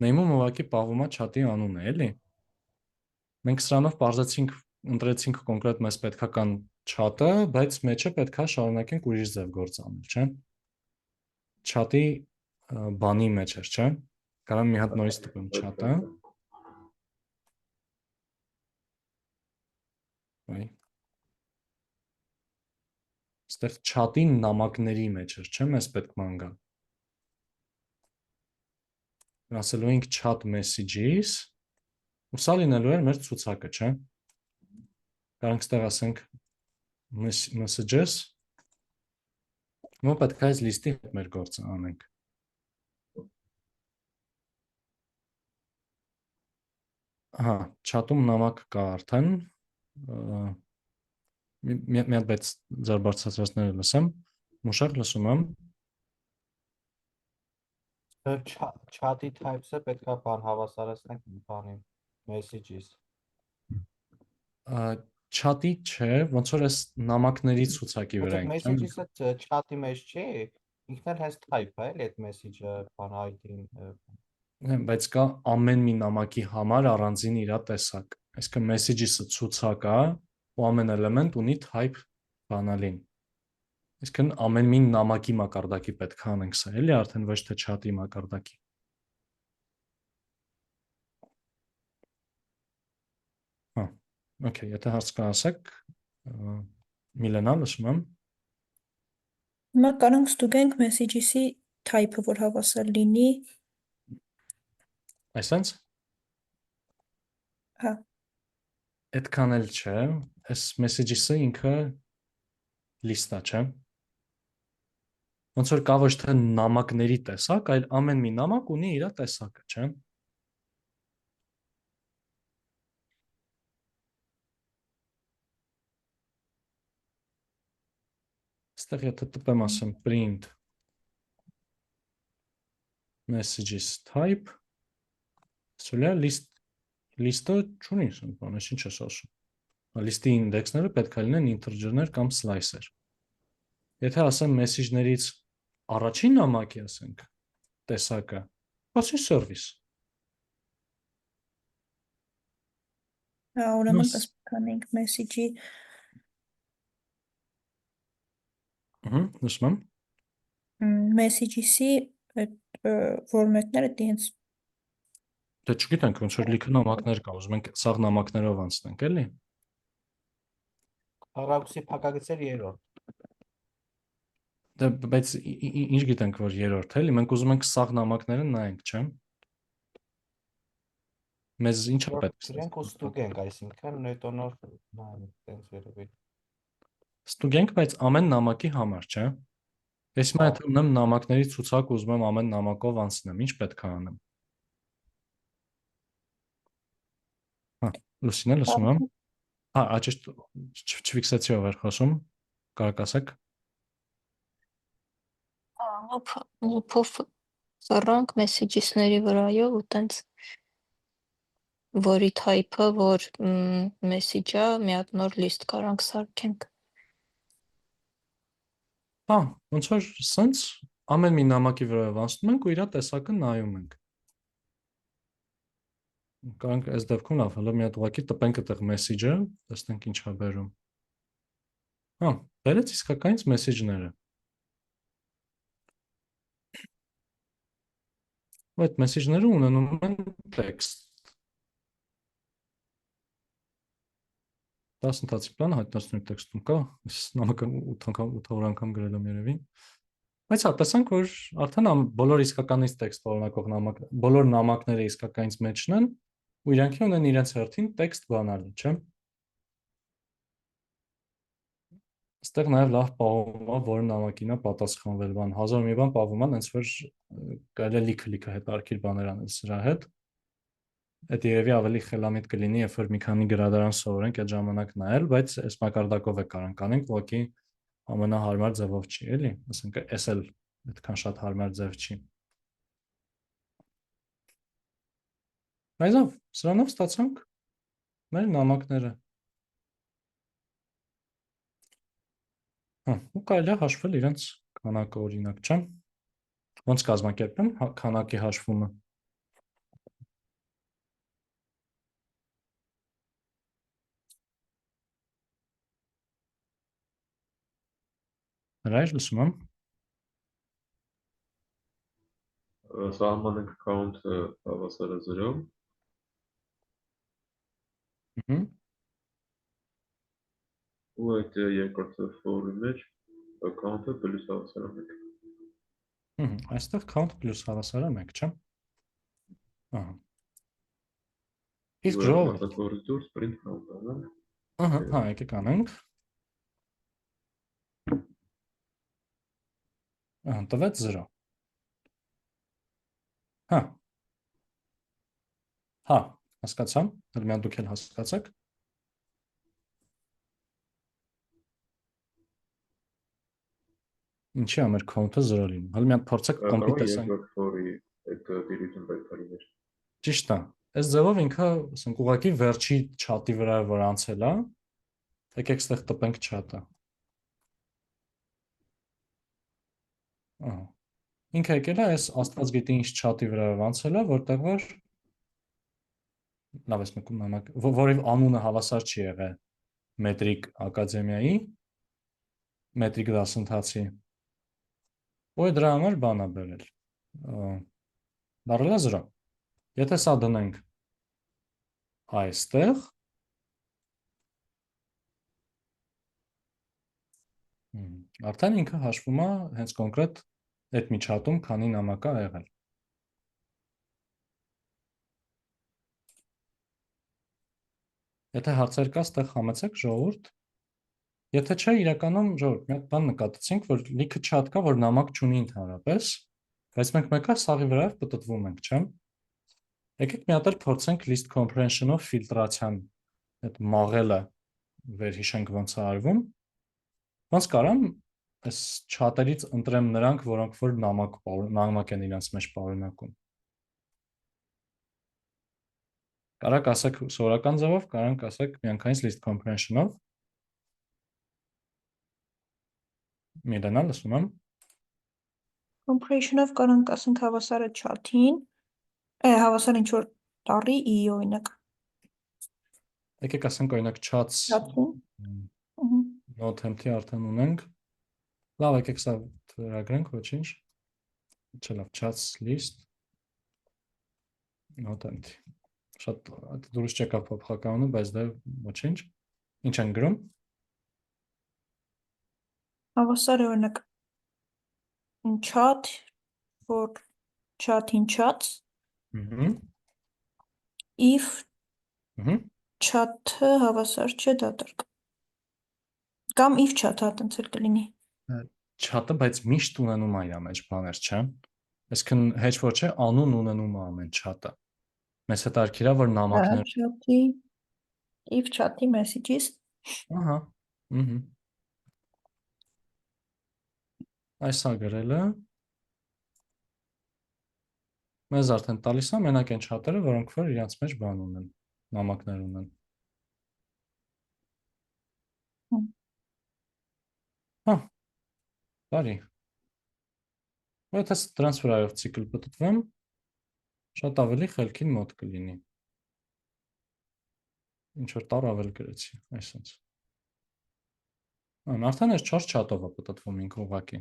Name-ում ուղղակի պահվում է chat-ի անունը, էլի։ Մենք սրանով բարձրացինք, ընտրեցինք կոնկրետ մեզ պետքական chat-ը, բայց մեջը պետքա շարունակենք ուրիշ ձև գործ անել, չէ՞։ Chat-ի բանի մեջ էր, չէ՞։ Կարամ մի հատ նորից տպեմ chat-ը։ Այստեղ chat-ի նամակների մեջ էր, չէ՞, մեզ պետք ման գա։ Ասելու ենք chat messages, ու սա լինելու էր մեր ցուցակը, չէ՞։ Կարանք ստեղ ասենք messages, ու պետք է այս լիստի հետ մեր գործը անենք։ Ահա, chat-ում նամակ կա արդեն, մի հատ բայց ձեր բարձրացրածները լսեմ, Մուշակ լսում եմ։ Chat-ի types-ը պետքա բան հավասարեցնենք բանին, messages։ Chat-ի չէ, ոնց որ այս նամակների ցուցակի վրա ենք։ Messages-ը chat-ի մեջ չի, ինքն էլ հենց type է, էլի այդ message-ը բան ID-ին։ Բայց կա ամեն մի նամակի համար առանձին իր տեսակ։ Այսինքն messages-ը ցուցակ է, ու ամեն էլեմենտ ունի type բանալին։ Այսինքն ամեն մի նամակի մակարդակի պետք է անենք սա, էլի արդեն ոչ թե chat-ի մակարդակի։ Okay, եթե հարց կա ասեք, Միլենա, լսում եմ։ Հիմա կարանք ստուգենք messages-ի type-ը, որ հավասար լինի։ Այսենց։ Հա։ Այդքան էլ չէ, այս messages-ը ինքը list-ա, չէ։ Ոնց որ կա ոչ թե նամակների տեսակ, այլ ամեն մի նամակ ունի իր տեսակը, չէ։ Այստեղ եթե տպեմ ասեմ print messages type, սուլյա list-ը չունի, բանես ինչ ես ասում։ Լիստի ինդեքսները պետք է լինեն integer-ներ կամ slicer։ Եթե ասեմ message-ներից առաջին նամակի ասենք տեսակը, ասի service։ Ուրեմն կսպանենք message-ի Նշում եմ։ message-ի այդ ֆորմատները դինց Դե չգիտենք, ոնց որ լիքը նամակներ կա, ուզում ենք սաղ նամակներով անցնենք, էլի։ Հեռախոսի փակագծեր 3-րդ։ Դե բայց ինչ գիտենք, որ երրորդ էլի, մենք ուզում ենք սաղ նամակները նայենք, չէ՞։ Մեզ ինչ է պետք։ Իրենք ու ստուգենք, այսինքն նետոնոր նայենք տենց երևի։ Ստուգենք, բայց ամեն նամակի համար, չէ՞։ Ես հիմա եթե ունեմ նամակների ցուցակ, ուզում եմ ամեն նամակով անցնեմ, ինչ պետք է անեմ։ Հա, Լուսինե, լսում եմ։ Հա, աճիշտ չֆիքսեցի ով էր խոսում։ Կարաք ասեք։ Լուփով սրանք messages-ների վրայով ու տենց որի type-ը, որ message-ը, մի հատ նոր list կարանք սարքենք։ Հա, ոնց որ սենց ամեն մի նամակի վրայով անցնում ենք ու իր տեսակը նայում ենք։ Կարանք այս դեպքում լավ, հələ մի հատ ուղղակի տպենք այդտեղ message-ը, տեսնենք ինչ է բերում։ Հա, բերեց իսկականից message-ները։ Ու այդ message-ները ունենում են text։ Դասընթացի պլանը հայտնացնենք տեքստում կա, նամակը 8 անգամ գրել եմ երևի։ Բայց հա, տեսանք, որ արդեն բոլոր իսկականից տեքստ օրինակող բոլոր նամակները իսկականից մեջն են, ու իրանքի ունեն իրենց հերթին տեքստ բանալի, չէ՞։ Այստեղ նաև լավ պահում է, որ նամակին է պատասխանվել բան, 1000 մի բան պահում է, հենց որ կարելի է լիքը հետարքիր բաներ անել սրա հետ։ Այդ երևի ավելի խելամիտ կլինի, երբ որ մի քանի գրադարան սովորենք այդ ժամանակ նայել, բայց այս մակարդակով է կարանք անենք, ուղղակի ամենահարմար ձևով չի, էլի, ասենք էս էլ այդքան շատ հարմար ձև չի։ Այզով, սրանով ստացանք մեր նամակները։ Հա, ու կարելի է հաշվել իրենց քանակը օրինակ, չէ՞։ Ոնց կազմակերպեմ քանակի հաշվումը։ Հրայր, լսում եմ։ Սահմանենք count-ը հավասար է 0։ Ու այդ երկրորդ for-ի մեջ count-ը plus հավասար է 1։ Այստեղ count plus հավասար է 1, չէ՞։ Ահա։ Իսկ ժողովուրդ։ Մատակորից դուրս print count անենք։ Ահա, հա, եկեք անենք։ Ահա, տվեց 0։ Հա։ Հա, հասկացամ, հələ մի հատ դուք էլ հասկացաք։ Ինչի՞ է մեր count-ը 0 լինում։ Հələ մի հատ փորձեք կոմպի տեսանք։ Երկրորդ for-ի այդ դիրույթում պետք է լիներ։ Ճիշտ է։ Այս ձևով ինքը, ասենք, ուղղակի վերջի չաթի վրա որ անցել է, եկեք ստեղ տպենք չաթը։ Ահա։ Ինքը եկել է այս աստված գիտի ինչ չաթի վրա անցել է, որտեղ որ լավ ես մեկում նամակ, որի անունը հավասար չի եղել մետրիկ ակադեմիայի, մետրիկ դասընթացի։ Ու դրա համար բան է բերել։ Դառել է 0։ Եթե սա դնենք այստեղ, արդեն ինքը հաշվում է հենց կոնկրետ այդ միջատում քանի նամակ է եղել։ Եթե հարցեր կա, ստեղ համեցեք ժողովուրդ։ Եթե չէ, իրականում ժողովուրդ, մի հատ բան նկատեցինք, որ լիքը չաթ կա, որ նամակ չունի ընդհանրապես, բայց մենք մեկը սաղի վրայով պտտվում ենք, չէ՞։ Եկեք մի հատ էլ փորձենք list comprehension-ով ֆիլտրացիան այդ մաղելը վերհիշենք ոնց է արվում։ Ոնց կարամ այս չաթերից ընտրեմ նրանք, որոնք որ նամակ են իրենց մեջ պարունակում։ Կարաք ասեք սովորական ձևով, կարանք ասեք միանգամից list comprehension-ով։ Միլենա, լսում եմ։ Compression-ով կարանք ասենք հավասարը chat-ին, հավասար ինչ-որ տառի ի օրինակ։ Եկեք ասենք օրինակ chats Chat-ին։ node empty արդեն ունենք։ Լավ, եկեք սա վերագրենք, ոչինչ։ Չլավ, chats list node empty։ Շատ դուրս չեկա փոփոխականը, բայց դա ոչինչ։ Ինչ են գրում։ Հավասար է օրինակ chat for chat-in chats if chat-ը հավասար չէ դատարկ։ Կամ if chat-ը տենց էլ կլինի։ Chat-ը բայց միշտ ունենում է իր մեջ բաներ, չէ՞։ Այսինքն հեչ ոչ է անուն ունենում է ամեն chat-ը։ Մեզ հետաքրքիր է որ նամակներ Chat-ի if chat-ի messages։ Ահա։ Այսա գրելը մեզ արդեն տալիս է մենակ այն chat-երը, որոնք որ իրենց մեջ բան ունեն, նամակներ ունեն։ Հա։ Բարի։ Եթե տրանսֆերայով ցիկլ պատտվեմ, շատ ավելի խելքին մոտ կլինի։ Ինչ որ տար ավել գրեցի, այսպես։ Արդեն այս 4 chat-ով է պատտվում ինքը ուղղակի։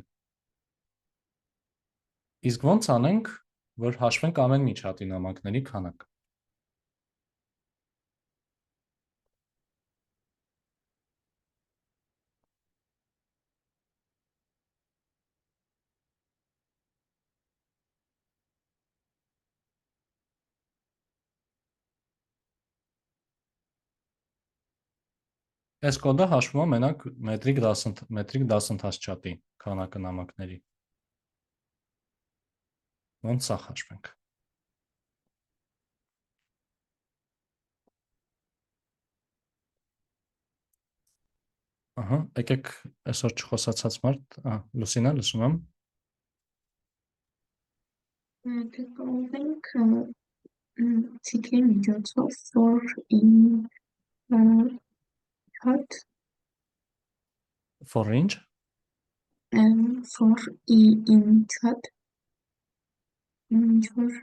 Իսկ ո՞նց անենք, որ հաշվենք ամեն մի chat-ի նամակների քանակ։ Այս կոդը հաշվում է մենակ մետրիկ դասընթաց chat-ի քանակը նամակների։ Ոնց սա հաշվենք։ Ահա, եկեք այսօր չխոսացած մարդ, Լուսինա, լսում եմ։ Դե կարող ենք ցիկլի միջոցով for in chat For ինչ։ for in chat ինչ-որ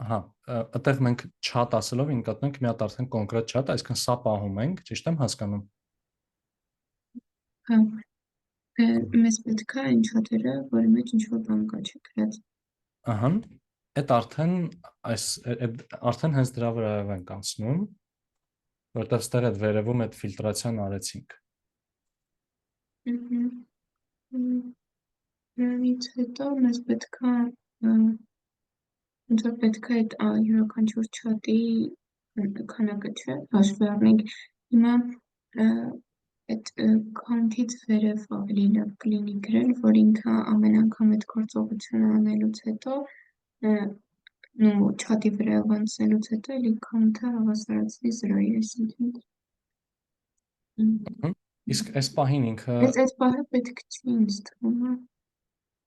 Ահա, այդտեղ մենք chat ասելով նկատենք մի հատ արդեն կոնկրետ chat, այսինքն սա պահում ենք, ճիշտ եմ հասկանում։ Հա, մեզ պետք է այն chat-երը, որի մեջ ինչ-որ բան կա չգրած։ Ահա, այդ արդեն հենց դրա վրայով ենք անցնում, որտեղ ստեղ այդ վերևում այդ ֆիլտրացիան արեցինք։ Դրանից հետո մեզ պետք է ոնց որ պետք է այդ յուրաքանչյուր chat-ի քանակը չէ, հաշվի առնենք։ Հիմա այդ count-ից վերև ավելի լավ կլինի գրել, որ ինքը ամեն անգամ այդ գործողությունը անելուց հետո ու chat-ի վրայով անցնելուց հետո էլի count-ը հավասարացնի 0-ի, այսինքն։ Իսկ այս պահին ինքը Այս պահը պետք չի ինձ թվում։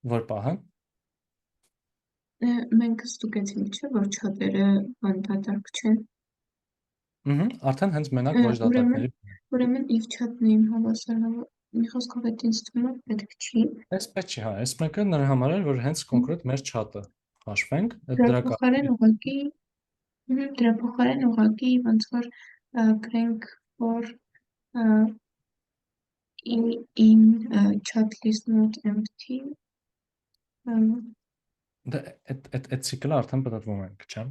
Որ պահը։ Մենք ստուգեցինք, չէ, որ chat-երը բան դատարկ չեն։ Արդեն հենց մենակ ոչ դատակների։ Ուրեմն if chat-ն իմ հավասար մի խոսքով այդ ինձ թվում է պետք չի։ Այսպես չի, հա, այս մեկը նրա համար է, որ հենց կոնկրետ մեր chat-ը հաշվենք, Դրա փոխարեն ուղղակի ոնց որ գրենք for in chat list not empty։ Դա այդ ցիկլը արդեն պատտվում ենք, չէ՞։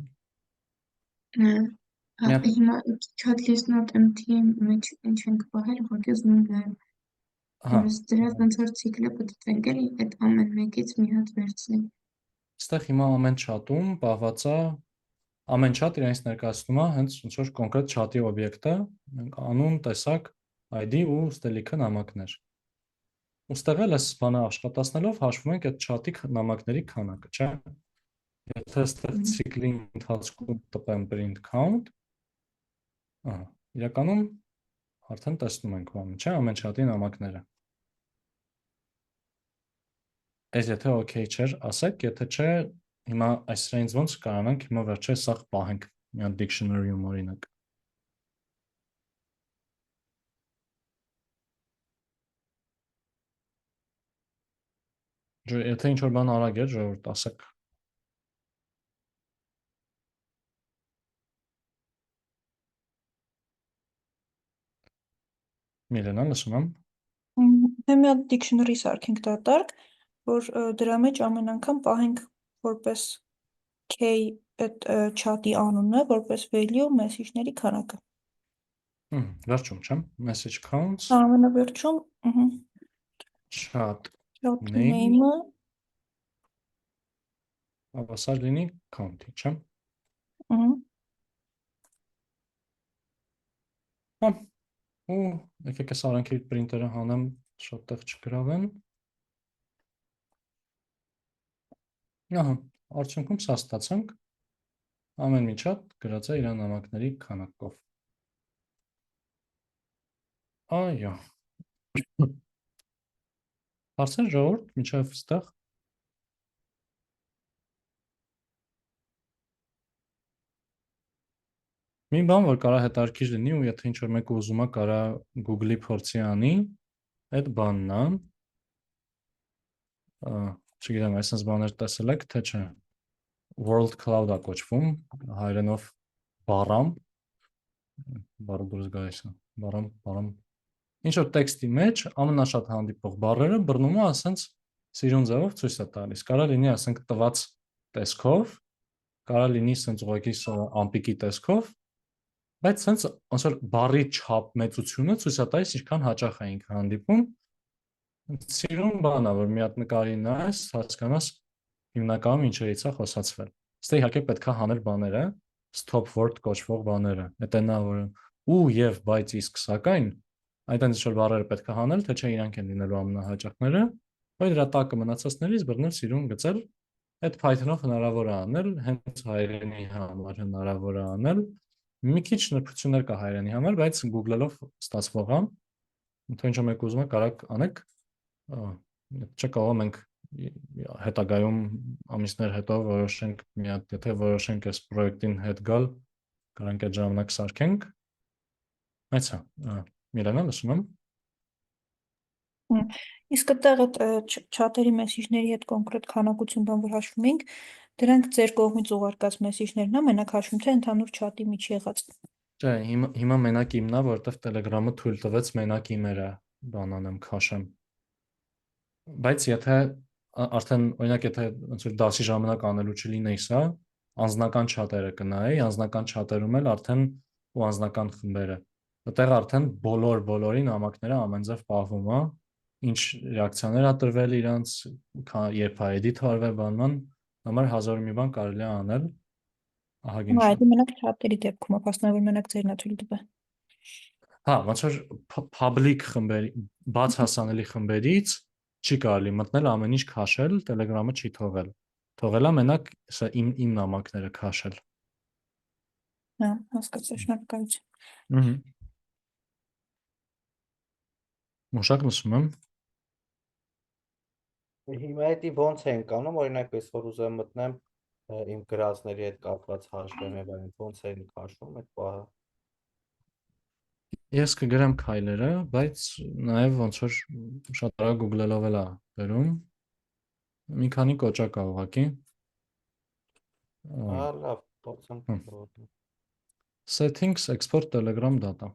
Հիմա chat list not empty մեջ ինչ ենք պահել, ուղղակի ուզում եմ նայել։ Դրա ոնց որ ցիկլը պատտվենք էլի այդ ամեն մեկից մի հատ վերցնի։ Այստեղ հիմա ամեն chat-ում պահված է ամեն chat իրենից ներկայացնում է հենց ոնց որ կոնկրետ chat-ի օբյեկտը, մենք անուն, տեսակ, ID ու ստելիքը նամակներ։ Ուստեղ էլ այս բանը աշխատացնելով հաշվում ենք այդ chat-ի նամակների քանակը, չէ՞։ Եթե այստեղ ցիկլի ընթացքում տպեմ print count, իրականում արդեն տեսնում ենք բանը, չէ՞, ամեն chat-ի նամակները։ Այս եթե okay չէր, ասեք, եթե չէ, հիմա այսրայինց ոնց կարանանք հիմա վերջերս սաղ պահենք մի հատ dictionary-ում օրինակ։ Եթե ինչ-որ բան արագ է, ժողովուրդ ասեք։ Միլենա, լսում եմ։ Մի հատ dictionary սարքենք դատարկ, որ դրա մեջ ամեն անգամ պահենք որպես k այդ chat-ի անունը, որպես value message-ների քանակը։ Վերջում չեմ, message counts, Ամենավերջում, chat chat name, name-ը, հավասար լինի count-ի, չեմ։ Ու եկեք այս արանքի printer-ը հանեմ, շատ տեղ չգրավեն։ Ահա, արդյունքում սա ստացանք, ամեն մի chat գրած է իր նամակների քանակով։ Այո։ Հարցեր ժողովուրդ, մինչև ստեղ։ Մի բան, որ կարա հետաքրքիր լինի, ու եթե ինչ-որ մեկը ուզում է, կարա Google-ի փորձի անի, այդ բանն է։ Չգիտեմ, այսպես բաներ տեսել եք, թե չէ։ World Cloud-ա կոչվում, հայերենով բառամ, բառը դուրս գալիս է, բառամ։ Ինչ-որ տեքստի մեջ ամենաշատ հանդիպող բառերը բռնում է, ասենց սիրուն ձևով ցույց է տալիս։ Կարա լինի, ասենք, տված տեսքով, կարա լինի ասենց ուղղակի ամպիկի տեսքով, բայց ասենց ոնց որ բառի չափ մեծությունը ցույց է տալիս, ինչքան հաճախ է ինքը հանդիպում։ Սիրուն բան է, որ մի հատ նկարի նայես, հասկանաս հիմնականում ինչերից է խոսացվել։ Ստե իհարկե պետք է հանել բաները, stop word կոչվող բաները։ Դա նա որ ու եւ բայց իսկ սակայն այդտենց ինչ-որ բառերը պետք է հանել, թե չէ իրանք են լինելու ամենահաճախները, բայց դրա տակը մնացածներից բռնել սիրուն գծել, այդ Python-ով հնարավոր է անել, հենց հայերենի համար հնարավոր է անել։ Մի քիչ նրբություններ կա հայերենի համար, բայց Google-ով ստացվող է։ Թե ինչ մեկ ուզում եք կարակ անեք, չէ կարող մենք հետագայում ամիսներ հետո որոշենք մի հատ, եթե որոշենք այս պրոյեկտին հետ գալ, կարանք այդ ժամանակ սարքենք։ Այս է, Միլենա, լսում եմ։ Իսկ այդտեղ այդ chat-երի մեսիջների հետ կոնկրետ քանակություն բան որ հաշվում ենք, դրանք ձեր կողմից ուղարկած մեսիջներն է, մենակ հաշվում թե ընդհանուր chat-ի մեջ եղած։ Չէ, հիմա մենակ իմն է, որովհետև Telegram-ը թույլ տվեց մենակ իմերը բան անեմ, քաշեմ։ Բայց եթե արդեն օրինակ եթե ոնց որ դասի ժամանակ անելու չլինեի սա, անձնական chat-երը կնայեի, անձնական chat-երում էլ արդեն ու անձնական խմբերը։ Այդտեղ արդեն բոլորի նամակները ամեն ձև պահվում է, ինչ ռեակցիաներ ա տրվել իրանց, երբ է edit արվել բանման, համար հազար մի բան կարելի է անել։ Ահագին Այդ մենակ chat-երի դեպքում է, փաստորեն որ մենակ ձերն է թույլ տվել։ Հա, ոնց որ public խմբերի, բաց հասանելի խմբերից չի կարելի մտնել ամեն ինչ քաշել, Telegram-ը չի թողել։ Թողել է մենակ սա իմ նամակները քաշել։ Հա, հասկացա, շնորհակալություն։ Մոշակ լսում եմ։ Հիմա էդի ոնց ենք անում, օրինակ ես որ ուզեմ մտնեմ իմ գրածների հետ կապված հաշվեմ եւ այլն, ոնց են քաշում այդ բառը։ Ես կգրեմ քայլերը, բայց նաև ոնց որ շատ արագ Google-ելով էլ է վերում։ Մի քանի կոճակ ա ուղղակի։ Լավ, փորձեմ։ Settings export Telegram data։